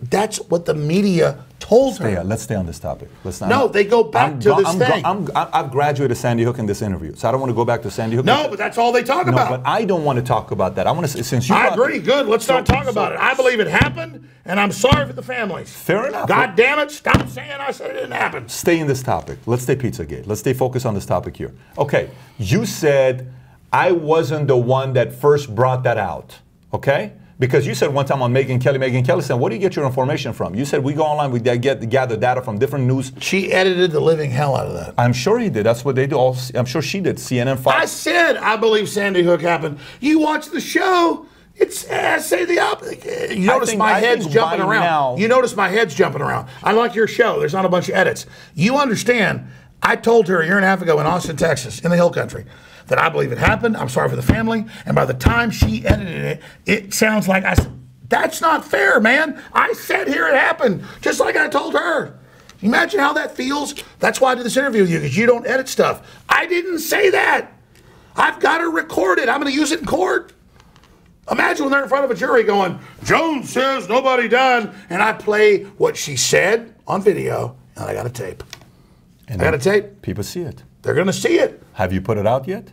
That's what the media told her. Let's stay on this topic. They go back to this thing. I've graduated Sandy Hook in this interview, so I don't want to go back to Sandy Hook. No, but that's all they talk about. But I don't want to talk about that. I want to, since you. I agree. Good. Let's not talk about it. I believe it happened, and I'm sorry for the families. Fair enough. God damn it! Stop saying I said it didn't happen. Stay in this topic. Let's stay Pizzagate. Let's stay focused on this topic here. Okay, you said I wasn't the one that first brought that out. Okay. Because you said one time on Megyn Kelly said, "Where do you get your information from?" You said, "We go online, we gather data from different news." She edited the living hell out of that. I'm sure he did. That's what they do. I'm sure she did. CNN, Fox. I said, I believe Sandy Hook happened. You watch the show, I say the opposite. You notice my head's jumping around. You notice my head's jumping around. I like your show. There's not a bunch of edits. You understand, I told her a year and a half ago in Austin, Texas, in the Hill Country, that I believe it happened. I'm sorry for the family. And by the time she edited it, it sounds like I said, that's not fair, man. I said here it happened, just like I told her. Imagine how that feels. That's why I did this interview with you, because you don't edit stuff. I didn't say that. I've got it recorded. I'm going to use it in court. Imagine when they're in front of a jury going, "Jones says nobody died," and I play what she said on video, and I got a tape. And I got a tape. People see it. They're going to see it. Have you put it out yet?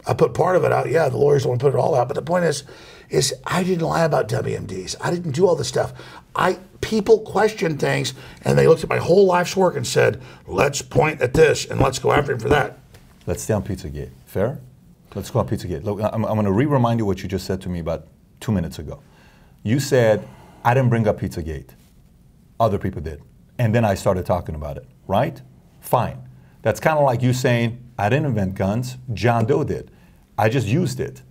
I put part of it out. Yeah, the lawyers don't want to put it all out. But the point is I didn't lie about WMDs. I didn't do all this stuff. People question things, and they looked at my whole life's work and said, "Let's point at this, and let's go after him for that." Let's stay on Pizzagate. Fair? Let's go on Pizzagate. Look, I'm going to remind you what you just said to me about 2 minutes ago. You said, "I didn't bring up Pizzagate. Other people did." And then I started talking about it, right? Fine. That's kind of like you saying, "I didn't invent guns. John Doe did. I just used it."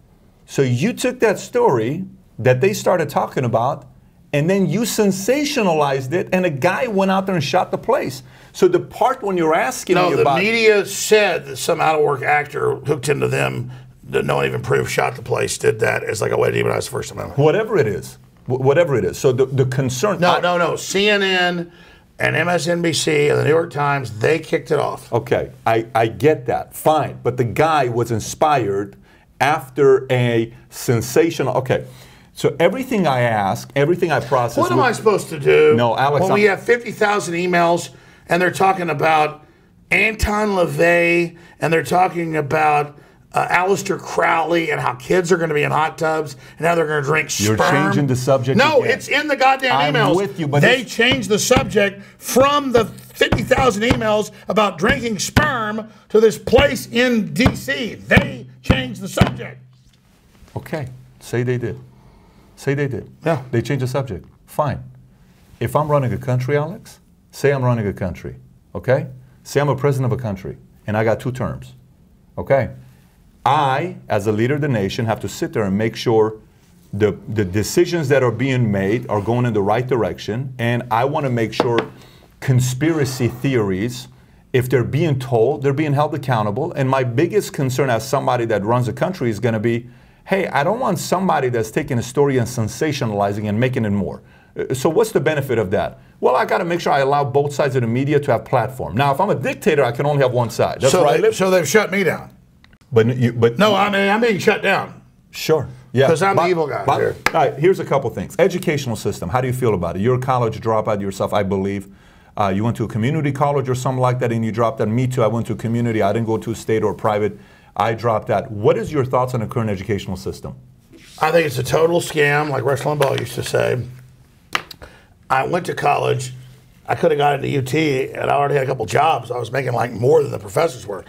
So you took that story that they started talking about, and then you sensationalized it, and a guy went out there and shot the place. So the part when you're asking me about... No, the media said that some out-of-work actor hooked into them that no one even proved shot the place, did that as like a way to demonize the First Amendment. Whatever it is. Whatever it is. So the concern... No. CNN and MSNBC and the New York Times, they kicked it off. Okay, I get that. Fine. But the guy was inspired after a sensational... Okay, so everything I ask, everything I process... What am I supposed to do? No, Alex... When we have 50,000 emails and they're talking about Anton LaVey and they're talking about Aleister Crowley and how kids are going to be in hot tubs and how they're going to drink sperm. You're changing the subject No, again. it's in the goddamn emails. I'm with you, but they changed the subject from the 50,000 emails about drinking sperm to this place in D.C. They changed the subject. Okay, say they did. Say they did. Yeah. They changed the subject. Fine. If I'm running a country, Alex, say I'm running a country, okay? Say I'm a president of a country, and I got 2 terms, okay? I, as a leader of the nation, have to sit there and make sure the decisions that are being made are going in the right direction, and I want to make sure conspiracy theories, if they're being told, they're being held accountable. And my biggest concern as somebody that runs a country is going to be, hey, I don't want somebody that's taking a story and sensationalizing and making it more. So what's the benefit of that? Well, I got to make sure I allow both sides of the media to have platform. Now, if I'm a dictator, I can only have one side. That's so they've shut me down. But no, I mean, I'm being shut down. Sure. Yeah. Because I'm the evil guy here. All right, here's a couple things. Educational system, how do you feel about it? You're a college dropout yourself, I believe. You went to a community college or something like that and you dropped out. Me too, I went to a community. I didn't go to a state or private. I dropped out. What is your thoughts on the current educational system? I think it's a total scam, like Rush Limbaugh used to say. I went to college. I could have got into UT, and I already had a couple jobs. I was making like more than the professors were.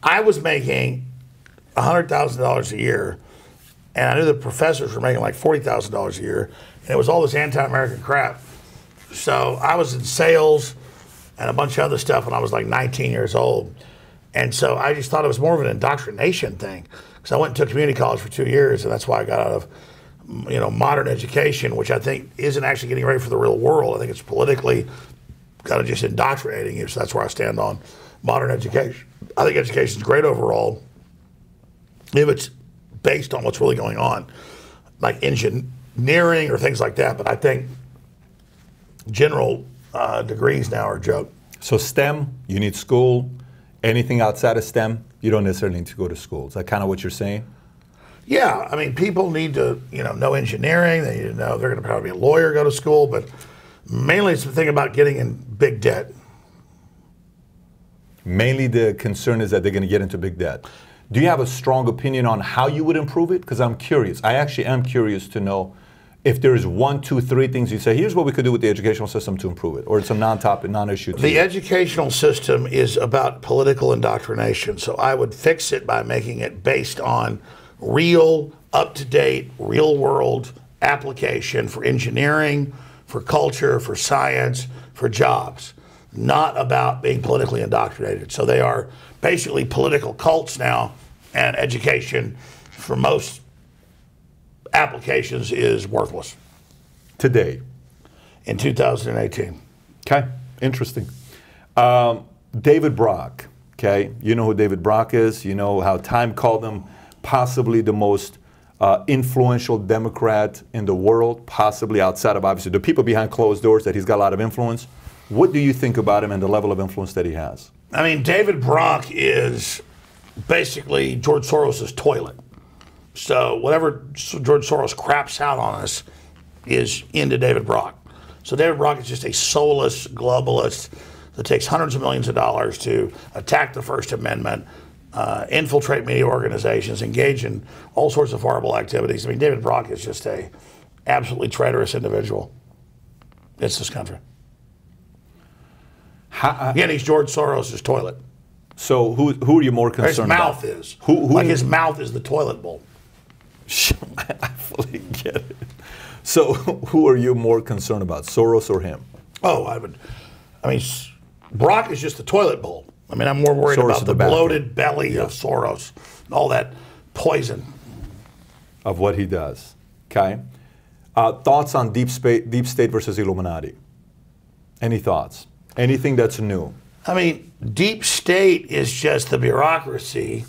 I was making $100,000 a year, and I knew the professors were making like $40,000 a year, and it was all this anti-American crap. So I was in sales and a bunch of other stuff when I was like 19 years old. And so I just thought it was more of an indoctrination thing. Because I went to community college for 2 years, and that's why I got out of modern education, which I think isn't actually getting ready for the real world. I think it's politically kind of just indoctrinating you. So that's where I stand on modern education. I think education is great overall if it's based on what's really going on, like engineering or things like that. But I think general degrees now are a joke. So STEM, you need school. Anything outside of STEM, you don't necessarily need to go to school. Is that kind of what you're saying? Yeah, I mean, people need to, know engineering. They need to know they're going to probably be a lawyer, go to school, but mainly it's the thing about getting in big debt. Mainly the concern is that they're going to get into big debt. Do you have a strong opinion on how you would improve it? Because I'm curious. I actually am curious to know if there's 1, 2, 3 things you say, here's what we could do with the educational system to improve it, or it's a non-topic, non-issue. The educational system is about political indoctrination, so I would fix it by making it based on real, up-to-date, real-world application for engineering, for culture, for science, for jobs, not about being politically indoctrinated. So they are basically political cults now, and education for most applications is worthless. Today? In 2018. Okay, interesting. David Brock, okay? You know who David Brock is. You know how Time called him possibly the most influential Democrat in the world, possibly outside of, obviously, the people behind closed doors, that he's got a lot of influence. What do you think about him and the level of influence that he has? I mean, David Brock is basically George Soros's toilet. So whatever George Soros craps out on us is into David Brock. So David Brock is just a soulless globalist that takes hundreds of millions of dollars to attack the First Amendment, infiltrate media organizations, engage in all sorts of horrible activities. I mean, David Brock is just a absolutely traitorous individual. It's this country. Again, he's George Soros's toilet. So who are you more concerned about? His mouth is. Like his mouth is the toilet bowl. I fully get it. So who are you more concerned about, Soros or him? Oh, I mean, Brock is just the toilet bowl. I mean, I'm more worried about the bloated belly of Soros and all that poison. Of what he does. Okay. Thoughts on deep state versus Illuminati? Any thoughts? Anything that's new? I mean, deep state is just the bureaucracy,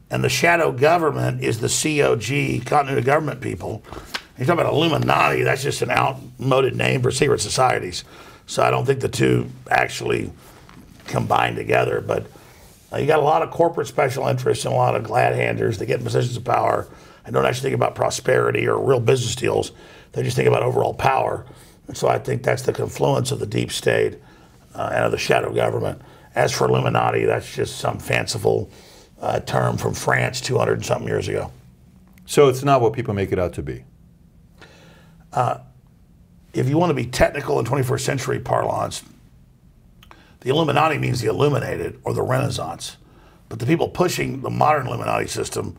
and the shadow government is the COG, continuity of government people. You're talking about Illuminati, that's just an outmoded name for secret societies. So I don't think the two actually combine together. But you got a lot of corporate special interests and a lot of glad-handers that get in positions of power and don't actually think about prosperity or real business deals. They just think about overall power. And so I think that's the confluence of the deep state and of the shadow government. As for Illuminati, that's just some fanciful term from France 200 and something years ago. So it's not what people make it out to be? If you want to be technical in 21st century parlance, the Illuminati means the illuminated or the Renaissance. But the people pushing the modern Illuminati system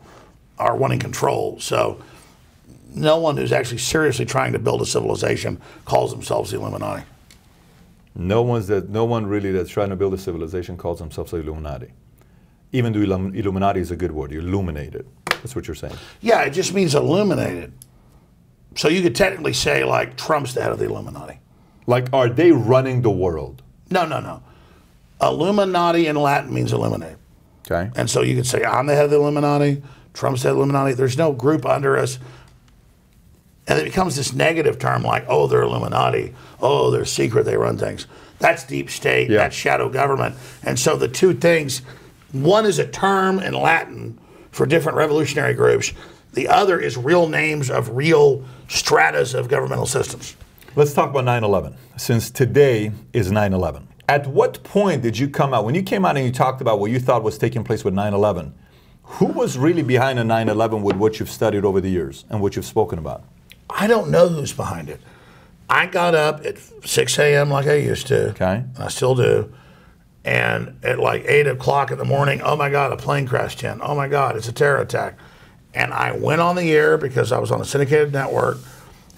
are wanting control. So no one who's actually seriously trying to build a civilization calls themselves the Illuminati. No one really that's trying to build a civilization calls themselves the Illuminati. Even though Illuminati is a good word, you're illuminated. That's what you're saying. Yeah, it just means illuminated. So you could technically say, like, Trump's the head of the Illuminati. Like, are they running the world? No, no, no. Illuminati in Latin means illuminate. Okay. And so you could say, I'm the head of the Illuminati, Trump's the head of the Illuminati. There's no group under us. And it becomes this negative term like, oh, they're Illuminati. Oh, they're secret, they run things. That's deep state, that's shadow government. And so the two things, one is a term in Latin for different revolutionary groups. The other is real names of real stratas of governmental systems. Let's talk about 9/11, since today is 9/11. At what point did you come out, when you came out and you talked about what you thought was taking place with 9/11, who was really behind the 9/11 with what you've studied over the years and what you've spoken about? I don't know who's behind it. I got up at 6 a.m. like I used to. Okay. I still do. And at like 8 o'clock in the morning, oh my God, a plane crashed in. Oh my God, it's a terror attack. And I went on the air because I was on a syndicated network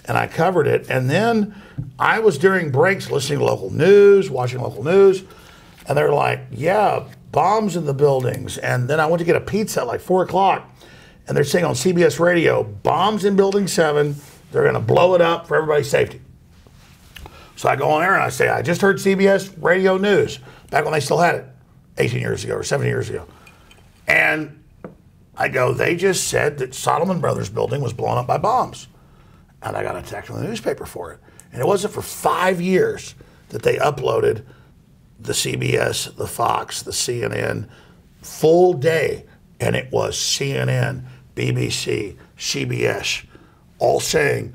and I covered it. And then I was during breaks listening to local news, watching local news. And they're like, yeah, bombs in the buildings. And then I went to get a pizza at like 4 o'clock. And they're saying on CBS radio, bombs in building 7. They're going to blow it up for everybody's safety. So I go on air and I say, I just heard CBS radio news, back when they still had it, 18 years ago or 7 years ago. And I go, they just said that Solomon Brothers building was blown up by bombs. And I got attacked in the newspaper for it. And it wasn't for 5 years that they uploaded the CBS, the Fox, the CNN, full day. And it was CNN, BBC, CBS, all saying,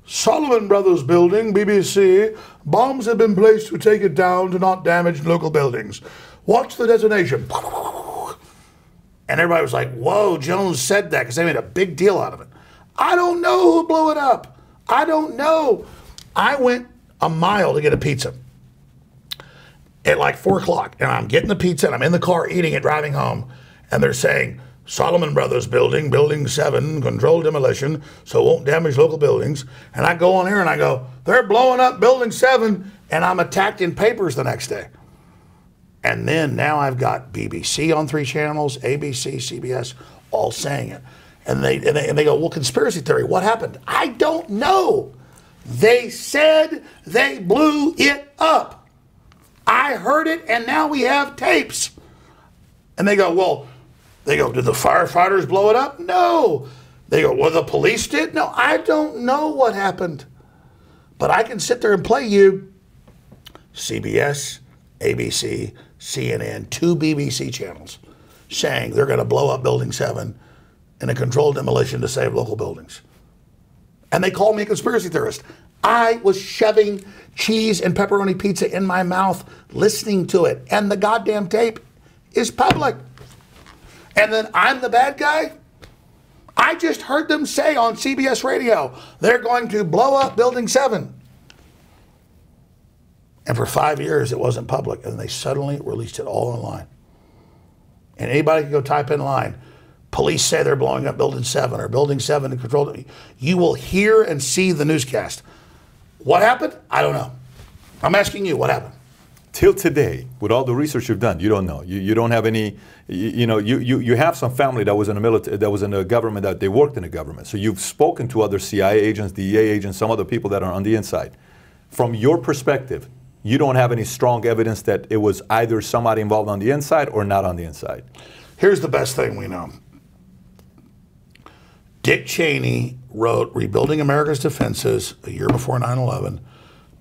Solomon Brothers building, BBC, bombs have been placed to take it down to not damage local buildings. Watch the detonation. And everybody was like, whoa, Jones said that because they made a big deal out of it. I don't know who blew it up. I don't know. I went a mile to get a pizza at like 4 o'clock. And I'm getting the pizza and I'm in the car eating it, driving home. And they're saying, Solomon Brothers building, building 7, controlled demolition, so it won't damage local buildings. And I go on here and I go, they're blowing up building 7, and I'm attacked in papers the next day. And then now I've got BBC on 3 channels, ABC, CBS, all saying it. And they go, well, conspiracy theory, what happened? I don't know. They said they blew it up. I heard it, and now we have tapes. And they go, well, did the firefighters blow it up? No. They go, well, the police did? No, I don't know what happened. But I can sit there and play you CBS, ABC, CNN, 2 BBC channels saying they're going to blow up Building 7 in a controlled demolition to save local buildings. And they call me a conspiracy theorist. I was shoving cheese and pepperoni pizza in my mouth, listening to it. And the goddamn tape is public. And then I'm the bad guy? I just heard them say on CBS radio, they're going to blow up Building 7. And for 5 years, it wasn't public. And they suddenly released it all online. And anybody can go type in line, police say they're blowing up Building 7 or Building 7 to control. You will hear and see the newscast. What happened? I don't know. I'm asking you, what happened? Till today, with all the research you've done, you don't know. You don't have any, you have some family that was in the military, that was in the government, that they worked in the government. So you've spoken to other CIA agents, DEA agents, some other people that are on the inside. From your perspective, you don't have any strong evidence that it was either somebody involved on the inside or not on the inside. Here's the best thing we know. Dick Cheney wrote Rebuilding America's Defenses a year before 9/11.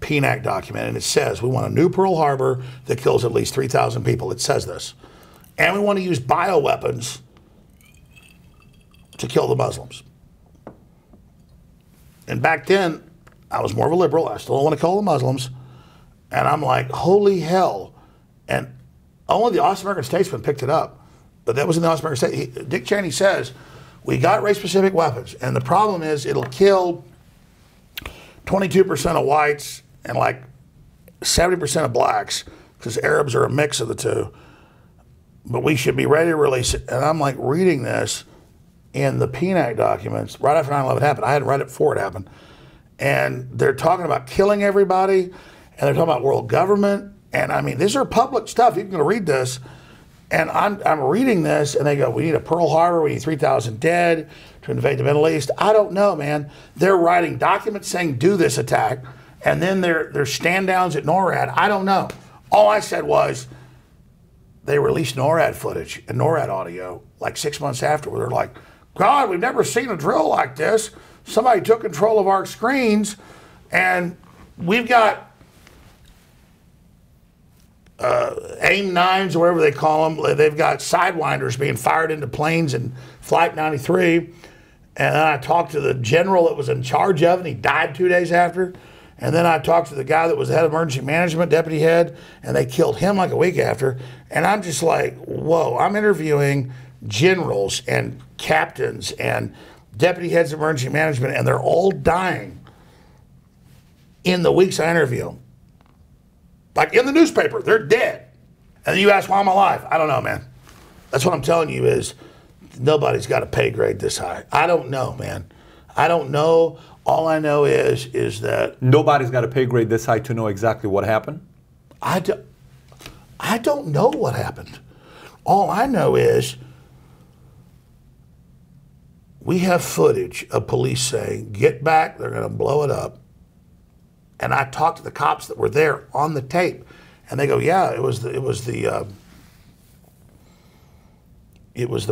PNAC document, and it says we want a new Pearl Harbor that kills at least 3,000 people. It says this. And we want to use bioweapons to kill the Muslims. And back then, I was more of a liberal. I still don't want to kill the Muslims. And I'm like, holy hell. And only the Austin American Statesman picked it up. But that was in the Austin American Statesman. Dick Cheney says, we got race-specific weapons. And the problem is it'll kill 22% of whites and like 70% of blacks, because Arabs are a mix of the two. But we should be ready to release it. And I'm like reading this in the PNAC documents right after 9/11 happened. I hadn't read it before it happened. And they're talking about killing everybody, and they're talking about world government. And I mean, these are public stuff. You can read this. And I'm reading this, and they go, we need a Pearl Harbor, we need 3,000 dead to invade the Middle East. I don't know, man. They're writing documents saying do this attack, and then they're stand-downs at NORAD. I don't know. All I said was they released NORAD footage and NORAD audio like 6 months after, where they're like, God, we've never seen a drill like this. Somebody took control of our screens, and we've got AIM-9s or whatever they call them. They've got sidewinders being fired into planes in Flight 93. And then I talked to the general that was in charge of it, and he died 2 days after. And then I talked to the guy that was the head of emergency management, deputy head, and they killed him like a week after. And I'm just like, whoa, I'm interviewing generals and captains and deputy heads of emergency management, and they're all dying in the weeks I interview them. Like in the newspaper, they're dead. And then you ask, why I'm alive? I don't know, man. That's what I'm telling you is nobody's got a pay grade this high. I don't know, man. I don't know. All I know is that nobody's got a pay grade this high to know exactly what happened? I don't know what happened. All I know is we have footage of police saying, get back, they're going to blow it up. And I talked to the cops that were there on the tape, and they go, yeah, it was the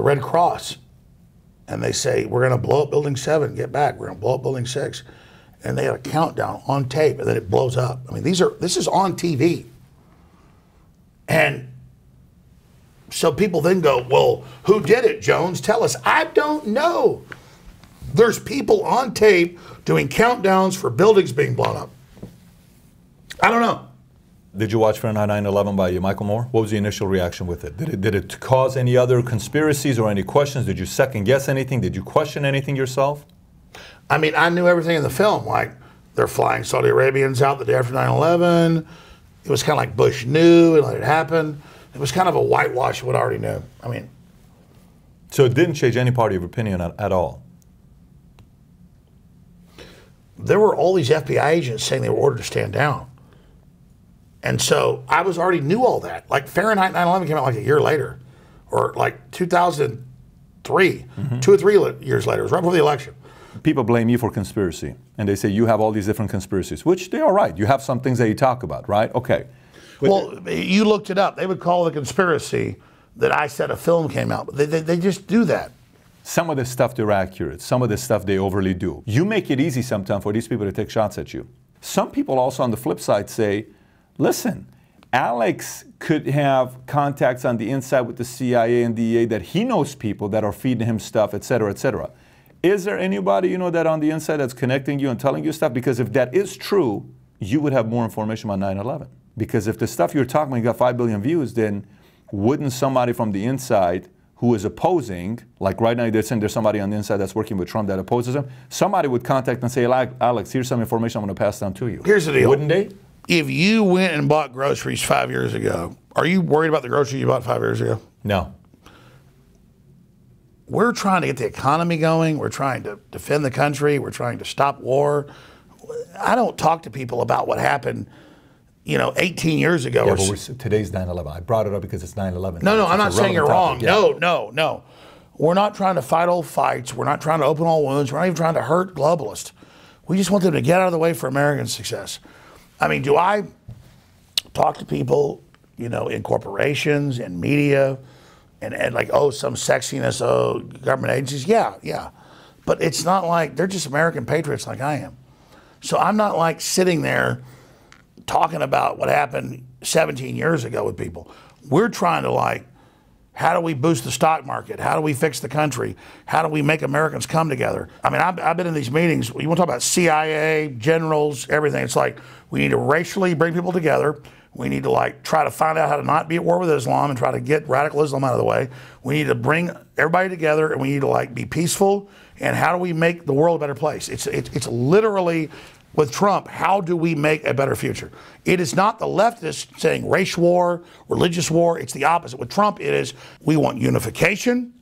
Red Cross. And they say, we're going to blow up Building 7, get back. We're going to blow up Building 6. And they had a countdown on tape, and then it blows up. I mean, this is on TV. And so people then go, well, who did it, Jones? Tell us. I don't know. There's people on tape doing countdowns for buildings being blown up. I don't know. Did you watch Fahrenheit 9/11 by Michael Moore? What was the initial reaction with it? Did it cause any other conspiracies or any questions? Did you second guess anything? Did you question anything yourself? I mean, I knew everything in the film. Like, they're flying Saudi Arabians out the day after 9/11. It was kind of like Bush knew and let it happen. It was kind of a whitewash of what I already knew. I mean. So it didn't change any part of your opinion at all? There were all these FBI agents saying they were ordered to stand down. And so I already knew all that. Like Fahrenheit 9/11 came out like a year later, or like 2003, 2 or 3 years later. It was right before the election. People blame you for conspiracy, and they say you have all these different conspiracies, which they are right. You have some things that you talk about, right? Okay. Well, you looked it up. They would call it a conspiracy that I said a film came out. But they just do that. Some of the stuff they're accurate. Some of the stuff they overly do. You make it easy sometimes for these people to take shots at you. Some people also on the flip side say, listen, Alex could have contacts on the inside with the CIA and DEA that he knows people that are feeding him stuff, et cetera, et cetera. Is there anybody you know that on the inside that's connecting you and telling you stuff? Because if that is true, you would have more information about 9/11. Because if the stuff you're talking about, you got 5 billion views, then wouldn't somebody from the inside who is opposing, like right now they're saying there's somebody on the inside that's working with Trump that opposes him, somebody would contact and say, Alex, here's some information I'm going to pass down to you. Here's the deal. Wouldn't they? If you went and bought groceries 5 years ago, are you worried about the groceries you bought 5 years ago? No. We're trying to get the economy going. We're trying to defend the country. We're trying to stop war. I don't talk to people about what happened, 18 years ago. Yeah, but today's 9/11. I brought it up because it's 9/11. No, I'm not saying you're wrong. Yeah. No. We're not trying to fight old fights. We're not trying to open all wounds. We're not even trying to hurt globalists. We just want them to get out of the way for American success. I mean, do I talk to people, in corporations and media and like, some sexiness, government agencies? Yeah. But it's not like they're just American patriots like I am. So I'm not like sitting there talking about what happened 17 years ago with people. We're trying to how do we boost the stock market? How do we fix the country? How do we make Americans come together? I mean, I've been in these meetings. You want to talk about CIA, generals, everything. It's like we need to racially bring people together. We need to try to find out how to not be at war with Islam and try to get radical Islam out of the way. We need to bring everybody together, and we need to be peaceful. And how do we make the world a better place? It's literally, with Trump, how do we make a better future? It is not the leftists saying race war, religious war. It's the opposite. With Trump, it is we want unification.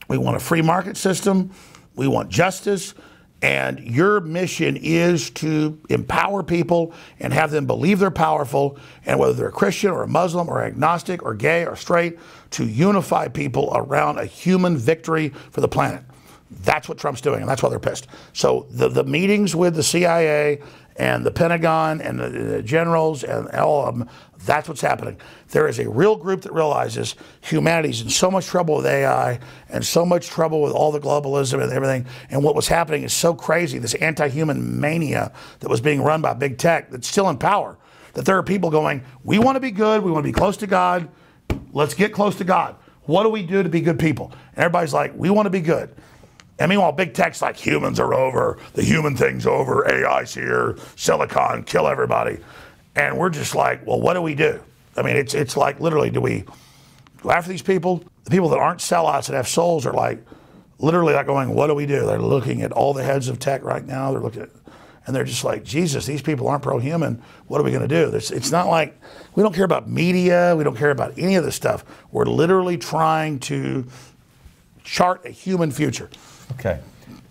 We want a free market system. We want justice. And your mission is to empower people and have them believe they're powerful, and whether they're a Christian or a Muslim or agnostic or gay or straight, to unify people around a human victory for the planet. That's what Trump's doing, and that's why they're pissed. So the meetings with the CIA and the Pentagon and the generals and all of them, that's what's happening. There is a real group that realizes humanity's in so much trouble with AI and so much trouble with all the globalism and everything. And what was happening is so crazy, this anti-human mania that was being run by big tech that's still in power, that there are people going, we want to be good, we want to be close to God, let's get close to God. What do we do to be good people? And everybody's like, we want to be good. And meanwhile, big tech's like, humans are over, the human thing's over, AI's here, silicon, kill everybody. And we're just like, well, what do we do? I mean, it's like, literally, do we go after these people? The people that aren't sellouts that have souls are like, literally like going, what do we do? They're looking at all the heads of tech right now. They're looking at, and they're just like, Jesus, these people aren't pro-human. What are we going to do? It's not like, we don't care about media. We don't care about any of this stuff. We're literally trying to chart a human future. Okay.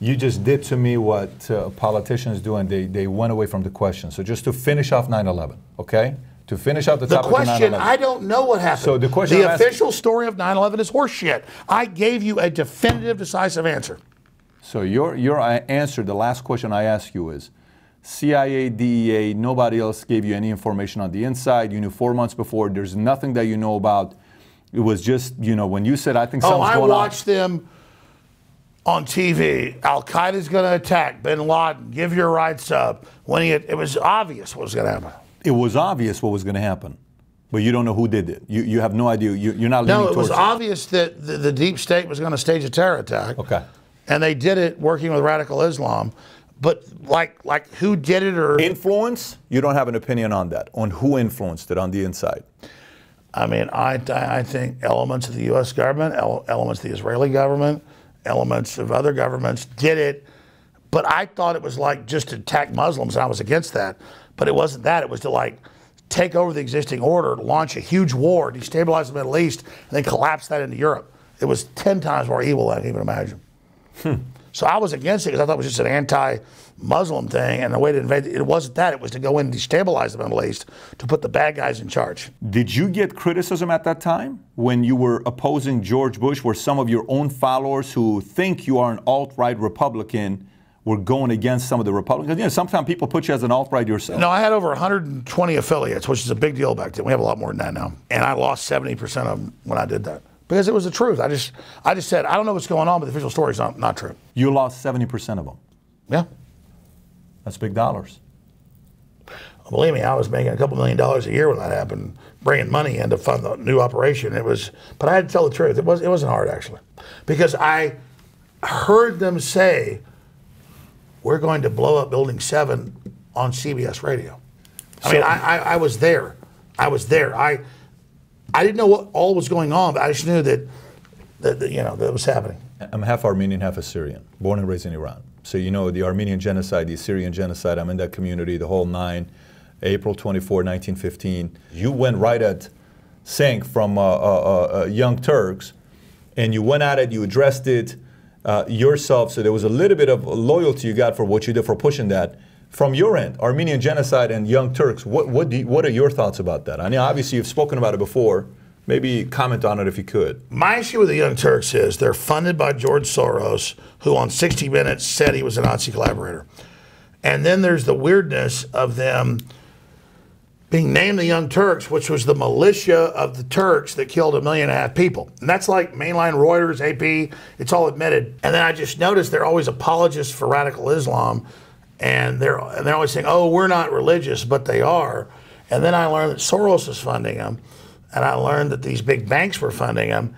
You just did to me what politicians do, and they went away from the question. So just to finish off 9/11, okay? To finish out the topic of 9/11. The question, I don't know what happened. So the question, the official story of 9/11 is horseshit. I gave you a definitive, decisive answer. So your answer, the last question I asked you is, CIA, DEA, nobody else gave you any information on the inside. You knew 4 months before. There's nothing that you know about. It was just, you know, when you said, I think something's going on. I watched them on TV. Al-Qaeda's going to attack bin Laden. Give your rights up. It was obvious what was going to happen. It was obvious what was going to happen, but you don't know who did it. You have no idea. You're not leaning towards it. No, it was obvious that the deep state was going to stage a terror attack. Okay. And they did it working with radical Islam. But like who did it or... Influence? You don't have an opinion on that, on who influenced it on the inside. I mean, I think elements of the U.S. government, elements of the Israeli government, elements of other governments did it, but I thought it was like just to attack Muslims, and I was against that. But it wasn't that. It was to like take over the existing order, launch a huge war, destabilize the Middle East, and then collapse that into Europe. It was 10 times more evil than I can even imagine. So I was against it because I thought it was just an anti-Muslim thing, and the way to invade it wasn't that. It was to go in and destabilize the Middle East, to put the bad guys in charge. Did you get criticism at that time when you were opposing George Bush, where some of your own followers who think you are an alt-right Republican were going against some of the Republicans? You know, sometimes people put you as an alt-right yourself. No, I had over 120 affiliates, which is a big deal back then. We have a lot more than that now. And I lost 70% of them when I did that. Because it was the truth. I just said, I don't know what's going on, but the official story is not true. You lost 70% of them. Yeah. That's big dollars. Believe me, I was making a couple $1 million a year when that happened, bringing money in to fund the new operation. But I had to tell the truth. It wasn't hard, actually. Because I heard them say, we're going to blow up Building 7 on CBS radio. I was there. I was there. I didn't know what all was going on, but I just knew that it was happening. I'm half Armenian, half Assyrian, born and raised in Iran. So you know the Armenian genocide, the Assyrian genocide, I'm in that community, the whole nine, April 24, 1915. You went right at Sank from Young Turks, and you went at it, you addressed it yourself, so there was a little bit of loyalty you got for what you did for pushing that. From your end, Armenian genocide and Young Turks, what are your thoughts about that? I mean, obviously you've spoken about it before. Maybe comment on it if you could. My issue with the Young Turks is they're funded by George Soros, who on 60 Minutes said he was a Nazi collaborator. And then there's the weirdness of them being named the Young Turks, which was the militia of the Turks that killed 1.5 million people. And that's like mainline Reuters, AP, it's all admitted. And then I just noticed they're always apologists for radical Islam. And they're always saying, oh, we're not religious, but they are. And then I learned that Soros is funding them. And I learned that these big banks were funding them.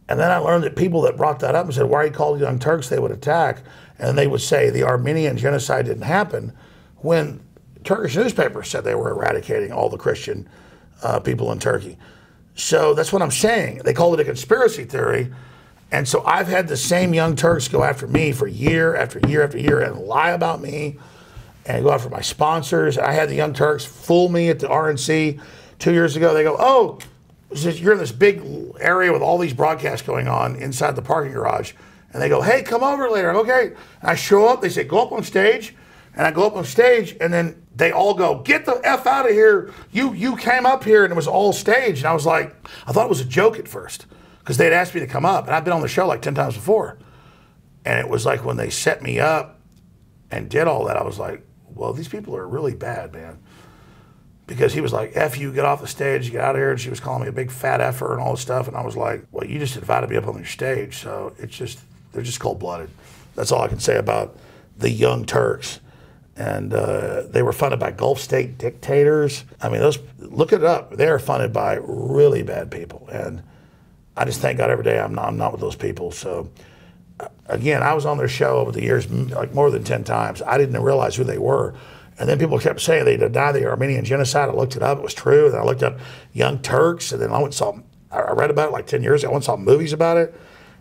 And then I learned that people that brought that up and said, why are you called Young Turks? They would attack. And they would say the Armenian genocide didn't happen when Turkish newspapers said they were eradicating all the Christian people in Turkey. So that's what I'm saying. They called it a conspiracy theory. And so I've had the same Young Turks go after me for year after year after year and lie about me and go after my sponsors. I had the Young Turks fool me at the RNC 2 years ago. They go, oh, you're in this big area with all these broadcasts going on inside the parking garage. And they go, hey, come over later. I go, okay. And I show up. They say, go up on stage. And I go up on stage, and then they all go, get the F out of here. You came up here, and it was all staged. And I was like, I thought it was a joke at first because they'd asked me to come up. And I'd been on the show like 10 times before. And it was like when they set me up and did all that, I was like, well, these people are really bad, man. Because he was like, F you, get off the stage, get out of here. And she was calling me a big fat effer and all this stuff. And I was like, well, you just invited me up on your stage. So it's just, they're just cold-blooded. That's all I can say about the Young Turks. And they were funded by Gulf state dictators. I mean, look it up. They are funded by really bad people. And I just thank God every day I'm not with those people. So again, I was on their show over the years, like more than 10 times. I didn't realize who they were. And then people kept saying they denied the Armenian genocide. I looked it up, it was true. And then I looked up Young Turks, and then I went and saw, I read about it like 10 years ago. I went and saw movies about it.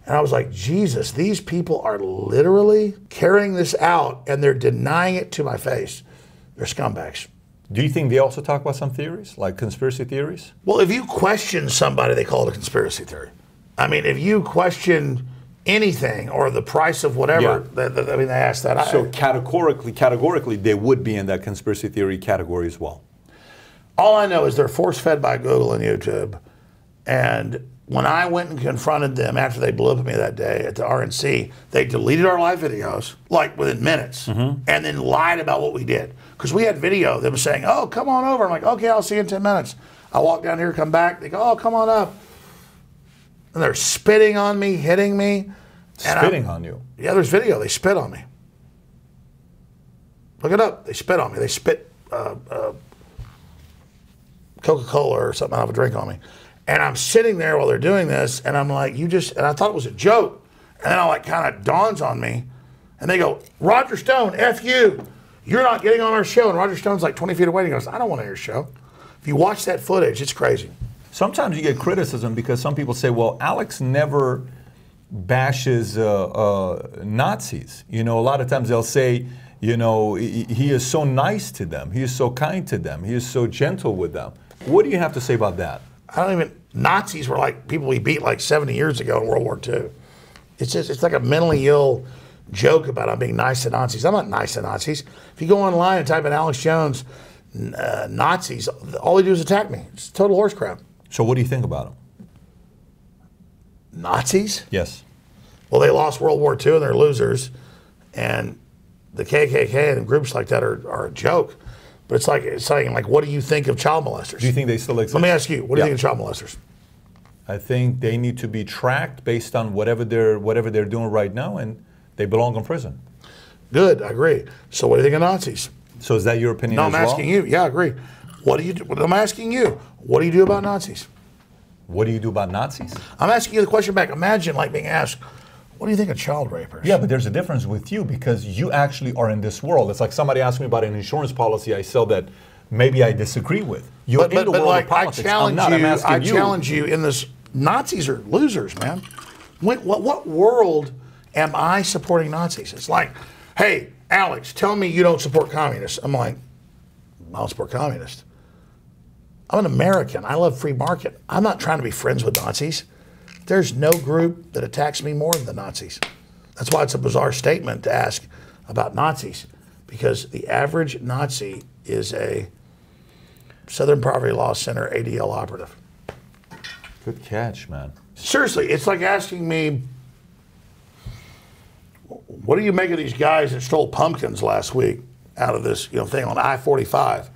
And I was like, Jesus, these people are literally carrying this out, and they're denying it to my face. They're scumbags. Do you think they also talk about some theories, like conspiracy theories? Well, if you question somebody, they call it a conspiracy theory. I mean, if you question anything or the price of whatever, I mean, they ask that. So categorically, they would be in that conspiracy theory category as well. All I know is they're force-fed by Google and YouTube. And when I went and confronted them after they blew up at me that day at the RNC, they deleted our live videos, like within minutes, and then lied about what we did. Because we had video of them saying, oh, come on over. I'm like, okay, I'll see you in 10 minutes. I walk down here, come back. They go, oh, come on up. And they're spitting on me, hitting me. Spitting on you? Yeah, there's video. They spit on me. Look it up. They spit on me. They spit Coca-Cola or something out of a drink on me. And I'm sitting there while they're doing this, and I'm like, and I thought it was a joke. And then it like kind of dawns on me. And they go, Roger Stone, F you. You're not getting on our show. And Roger Stone's like 20 feet away, and he goes, I don't want to hear your show. If you watch that footage, it's crazy. Sometimes you get criticism because some people say, well, Alex never bashes Nazis. You know, a lot of times they'll say, you know, he is so nice to them. He is so kind to them. He is so gentle with them. What do you have to say about that? Nazis were like people we beat like 70 years ago in World War II. It's like a mentally ill joke about I'm being nice to Nazis. I'm not nice to Nazis. If you go online and type in Alex Jones, Nazis, all they do is attack me. It's total horse crap. So what do you think about them? Nazis? Yes. Well, they lost World War II and they're losers. And the KKK and groups like that are a joke. But it's saying, like, what do you think of child molesters? Do you think they still exist? Let me ask you, what do you think of child molesters? I think they need to be tracked based on whatever they're doing right now, and they belong in prison. Good, I agree. So what do you think of Nazis? So is that your opinion as well? No, I'm asking you. Yeah, I agree. What do you do? I'm asking you. What do you do about Nazis? What do you do about Nazis? I'm asking you the question back. Imagine like being asked, what do you think of child rapers? Yeah, but there's a difference with you because you actually are in this world. It's like somebody asked me about an insurance policy I sell that maybe I disagree with. You're in the world of politics. I challenge you in this. Nazis are losers, man. What world am I supporting Nazis? It's like, hey, Alex, tell me you don't support communists. I'm like, I don't support communists. I'm an American. I love free market. I'm not trying to be friends with Nazis. There's no group that attacks me more than the Nazis. That's why it's a bizarre statement to ask about Nazis, because the average Nazi is a Southern Poverty Law Center ADL operative. Good catch, man. Seriously, it's like asking me, what do you make of these guys that stole pumpkins last week out of this thing on I-45?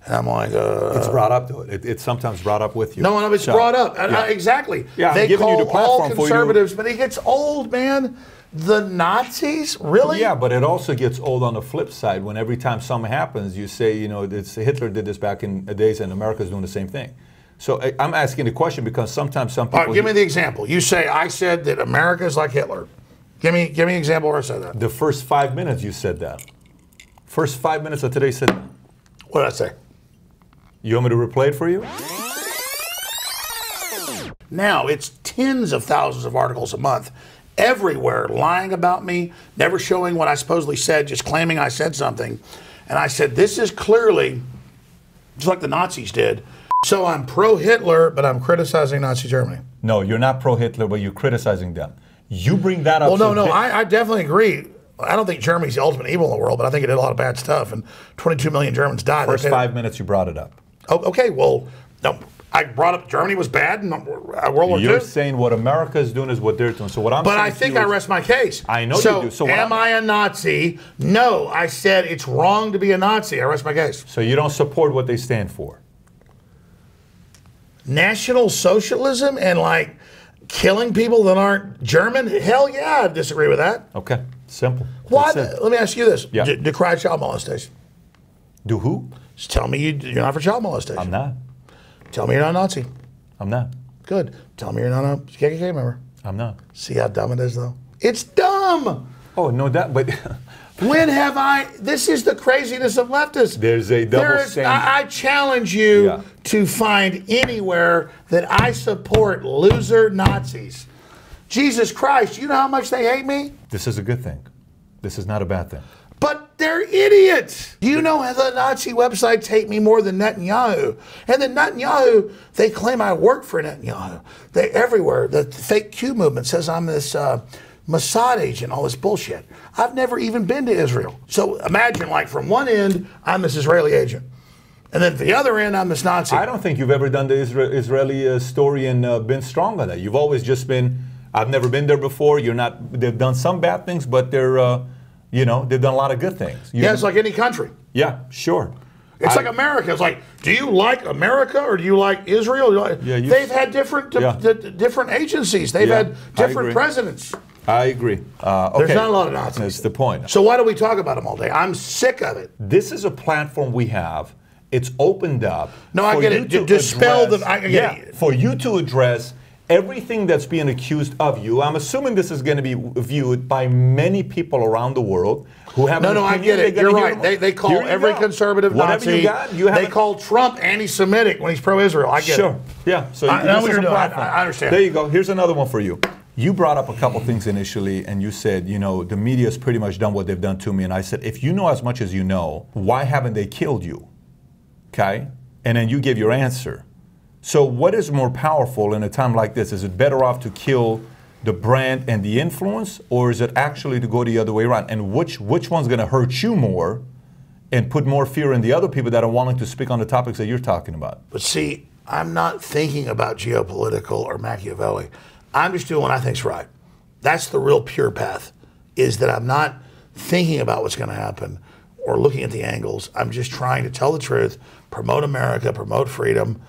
And I'm like, it's brought up to it. It's sometimes brought up with you. No, it's brought up. Exactly. Yeah, they call you the all conservatives, but it gets old, man. The Nazis, really? Yeah, but it also gets old on the flip side when every time something happens, you say, Hitler did this back in the days, and America's doing the same thing. So I'm asking the question because sometimes some people. All right, give me the example. You say I said that America's like Hitler. Give me an example where I said that. The first 5 minutes you said that. First 5 minutes of today said that. What did I say? You want me to replay it for you? Now, it's tens of thousands of articles a month, everywhere, lying about me, never showing what I supposedly said, just claiming I said something. And I said, this is clearly, just like the Nazis did, so I'm pro-Hitler, but I'm criticizing Nazi Germany. No, you're not pro-Hitler, but you're criticizing them. You bring that up. Well, no, I definitely agree. I don't think Germany's the ultimate evil in the world, but I think it did a lot of bad stuff, and 22 million Germans died. First 5 minutes you brought it up. Oh, okay, well, no, I brought up Germany was bad in World War II. You're saying what America is doing is what they're doing. So what I'm saying, but I think I rest my case. I know you do. So am I a Nazi? No, I said it's wrong to be a Nazi. I rest my case. So you don't support what they stand for? National socialism and like killing people that aren't German? Hell yeah, I disagree with that. Okay, simple. Why? Let me ask you this. Yeah. Decry child molestation. Do who? Just tell me you're not for child molestation. I'm not. Tell me you're not a Nazi. I'm not. Good. Tell me you're not a KKK member. I'm not. See how dumb it is, though? It's dumb. Oh, no doubt, but... When have I... This is the craziness of leftists. There's a double standard. I challenge you to find anywhere that I support loser Nazis. Jesus Christ, you know how much they hate me? This is a good thing. This is not a bad thing. But they're idiots. Do you know how the Nazi websites hate me more than Netanyahu? And then Netanyahu, they claim I work for Netanyahu. They everywhere. The fake Q movement says I'm this Mossad agent, all this bullshit. I've never even been to Israel. So imagine, like, from one end, I'm this Israeli agent. And then the other end, I'm this Nazi. I don't think you've ever done the Israeli story and been strong on that. You've always just been, I've never been there before. You're not, they've done some bad things, but they're, you know, they've done a lot of good things. Yeah, it's like any country. Yeah, sure. It's like America. It's like, do you like America or do you like Israel? They've had different different agencies. They've had different presidents. I agree. Okay. There's not a lot of Nazis. That's the point. So why do we talk about them all day? I'm sick of it. This is a platform we have. It's opened up. No, I get it. Dispel them. For you to address everything that's being accused of you. I'm assuming this is going to be viewed by many people around the world who have. No, I get it. You're right. They call every conservative Nazi. They call Trump anti-Semitic when he's pro-Israel. I get it. Sure. Yeah. So I understand. There you go. Here's another one for you. You brought up a couple things initially, and you said, you know, the media's pretty much done what they've done to me. And I said, if you know as much as you know, why haven't they killed you? Okay? And then you give your answer. So what is more powerful in a time like this? Is it better off to kill the brand and the influence, or is it actually to go the other way around? And which one's going to hurt you more and put more fear in the other people that are wanting to speak on the topics that you're talking about? But see, I'm not thinking about geopolitical or Machiavelli. I'm just doing what I think's right. That's the real pure path, is that I'm not thinking about what's going to happen or looking at the angles. I'm just trying to tell the truth, promote America, promote freedom,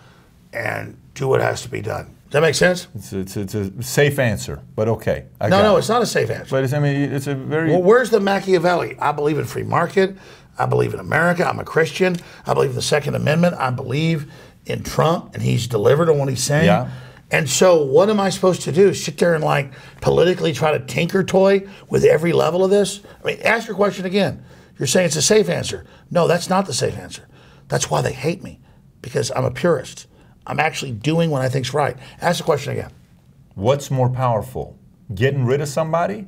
and do what has to be done. Does that make sense? It's a safe answer, but okay. No, it's not a safe answer. But I mean, it's a very... Well, where's the Machiavelli? I believe in free market. I believe in America. I'm a Christian. I believe in the Second Amendment. I believe in Trump, and he's delivered on what he's saying. Yeah. And so what am I supposed to do? Sit there and like politically try to tinker toy with every level of this? I mean, ask your question again. You're saying it's a safe answer. No, that's not the safe answer. That's why they hate me, because I'm a purist. I'm actually doing what I think's right. Ask the question again. What's more powerful, getting rid of somebody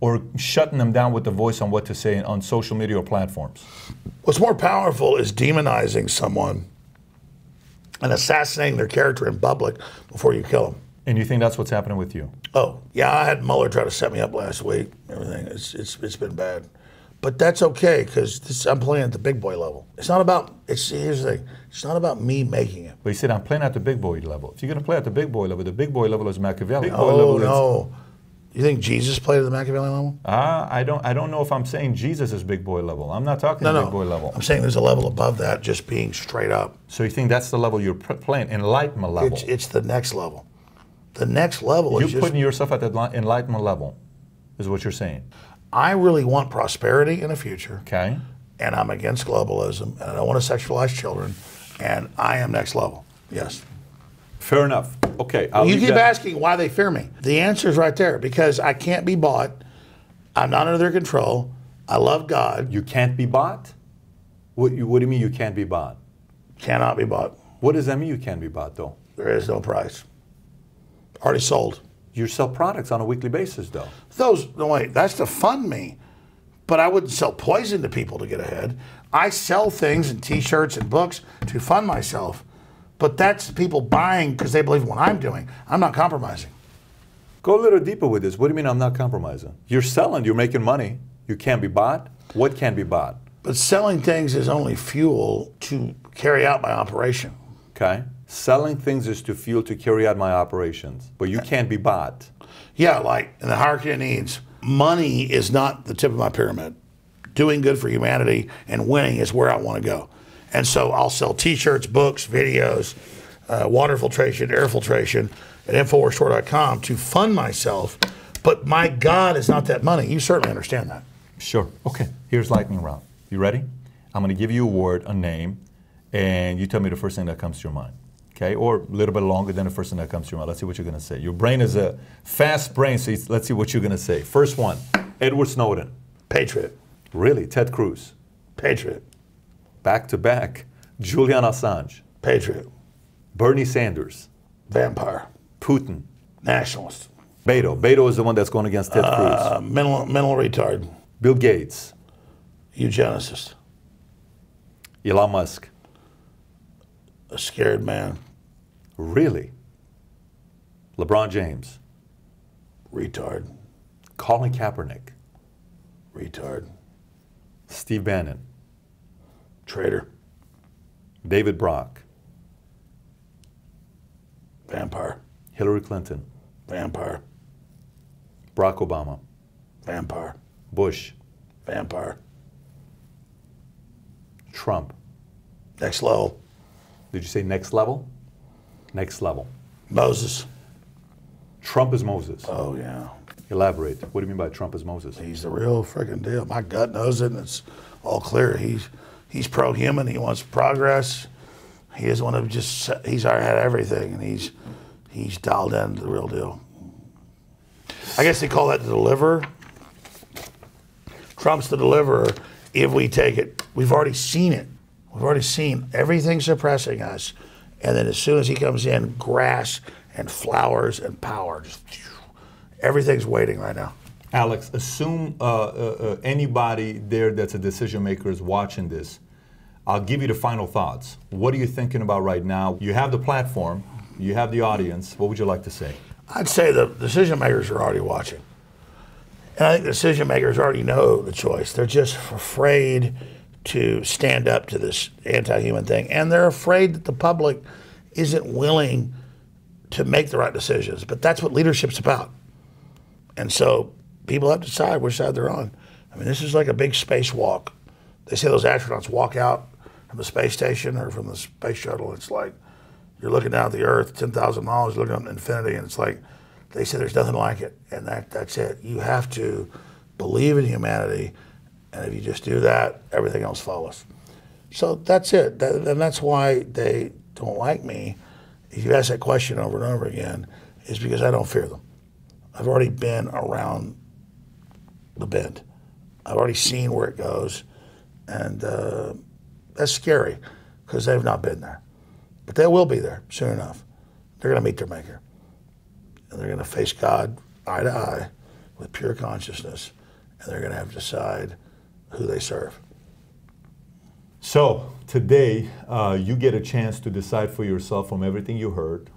or shutting them down with the voice on what to say on social media or platforms? What's more powerful is demonizing someone and assassinating their character in public before you kill them. And you think that's what's happening with you? Oh, yeah, I had Mueller try to set me up last week. Everything, it's been bad. But that's okay, because I'm playing at the big boy level. It's not about, here's the thing, it's not about me making it. But you said I'm playing at the big boy level. If you're going to play at the big boy level is Machiavelli. No. You think Jesus played at the Machiavelli level? I don't know if I'm saying Jesus is big boy level. I'm not talking big boy level. I'm saying there's a level above that, just being straight up. So you think that's the level you're playing, enlightenment level? It's the next level. The next level is you're putting yourself at the enlightenment level, is what you're saying. I really want prosperity in the future. Okay. And I'm against globalism, and I don't want to sexualize children, and I am next level. Yes. Fair enough. Okay. You keep asking why they fear me. The answer is right there, because I can't be bought. I'm not under their control. I love God. You can't be bought? What do you mean you can't be bought? Cannot be bought. What does that mean you can't be bought, though? There is no price. Already sold. You sell products on a weekly basis, though. No, wait, that's to fund me. But I wouldn't sell poison to people to get ahead. I sell things and T-shirts and books to fund myself. But that's people buying because they believe in what I'm doing. I'm not compromising. Go a little deeper with this. What do you mean I'm not compromising? You're selling, you're making money. You can't be bought. What can be bought? But selling things is only fuel to carry out my operation. Okay. Selling things is to fuel to carry out my operations, but you can't be bought. Yeah, like in the hierarchy of needs, money is not the tip of my pyramid. Doing good for humanity and winning is where I want to go. And so I'll sell t-shirts, books, videos, water filtration, air filtration at InfoWarsStore.com to fund myself. But my God is not that money. You certainly understand that. Sure. Okay. Here's lightning round. You ready? I'm going to give you a word, a name, and you tell me the first thing that comes to your mind. Okay? Or a little bit longer than the first thing that comes to your mind. Let's see what you're going to say. Your brain is a fast brain, so let's see what you're going to say. First one, Edward Snowden. Patriot. Really? Ted Cruz. Patriot. Back to back. Julian Assange. Patriot. Bernie Sanders. Vampire. Putin. Nationalist. Beto. Beto is the one that's going against Ted Cruz. Mental retard. Bill Gates. Eugenicist. Elon Musk. A scared man. Really? LeBron James. Retard. Colin Kaepernick. Retard. Steve Bannon. Traitor. David Brock. Vampire. Hillary Clinton. Vampire. Barack Obama. Vampire. Bush. Vampire. Trump. Next level. Did you say next level? Next level. Moses. Trump is Moses. Oh, yeah. Elaborate. What do you mean by Trump is Moses? He's the real freaking deal. My gut knows it, and it's all clear. He's pro-human. He wants progress. He is one of he's already had everything, and he's dialed in to the real deal. I guess they call that the deliverer. Trump's the deliverer if we take it. We've already seen it. We've already seen everything suppressing us, and then as soon as he comes in, grass and flowers and power. Just, everything's waiting right now. Alex, assume anybody there that's a decision maker is watching this. I'll give you the final thoughts. What are you thinking about right now? You have the platform. You have the audience. What would you like to say? I'd say the decision makers are already watching. And I think the decision makers already know the choice. They're just afraid to stand up to this anti-human thing. And they're afraid that the public isn't willing to make the right decisions. But that's what leadership's about. And so people have to decide which side they're on. I mean, this is like a big spacewalk. They say those astronauts walk out from the space station or from the space shuttle. It's like you're looking down at the Earth, 10,000 miles, you're looking up at infinity, and it's like they say there's nothing like it. And that's it. You have to believe in humanity. And if you just do that, everything else follows. So that's it. And that's why they don't like me. If you ask that question over and over again, is because I don't fear them. I've already been around the bend. I've already seen where it goes. And that's scary because they've not been there. But they will be there soon enough. They're going to meet their maker. And they're going to face God eye to eye with pure consciousness. And they're going to have to decide who they serve. So today, you get a chance to decide for yourself from everything you heard.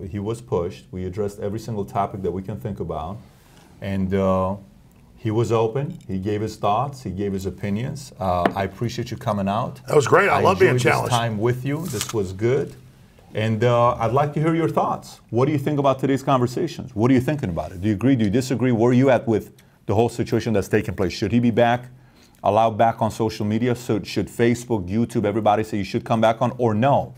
He was pushed. We addressed every single topic that we can think about. And he was open. He gave his thoughts. He gave his opinions. I appreciate you coming out. That was great. I love being challenged. I enjoyed this time with you. This was good. And I'd like to hear your thoughts. What do you think about today's conversations? What are you thinking about it? Do you agree? Do you disagree? Where are you at with the whole situation that's taking place? Should he be back, allowed back on social media? So should Facebook, YouTube, everybody say you should come back on? Or no,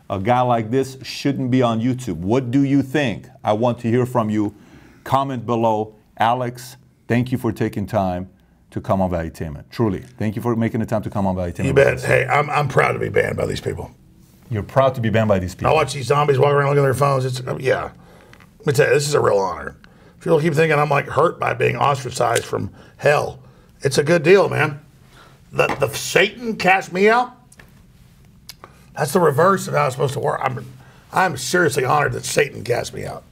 a guy like this shouldn't be on YouTube. What do you think? I want to hear from you. Comment below. Alex, thank you for taking time to come on Valuetainment. Truly, thank you for making the time to come on Valuetainment. You bet. Hey, I'm proud to be banned by these people. You're proud to be banned by these people. I watch these zombies walk around looking at their phones. Yeah. Let me tell you, this is a real honor. People keep thinking I'm like hurt by being ostracized from hell. It's a good deal, man. The Satan cast me out. That's the reverse of how it's supposed to work. I'm seriously honored that Satan cast me out.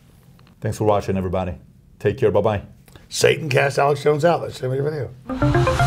Thanks for watching, everybody. Take care. Bye-bye. Satan cast Alex Jones out. That's the name of your video.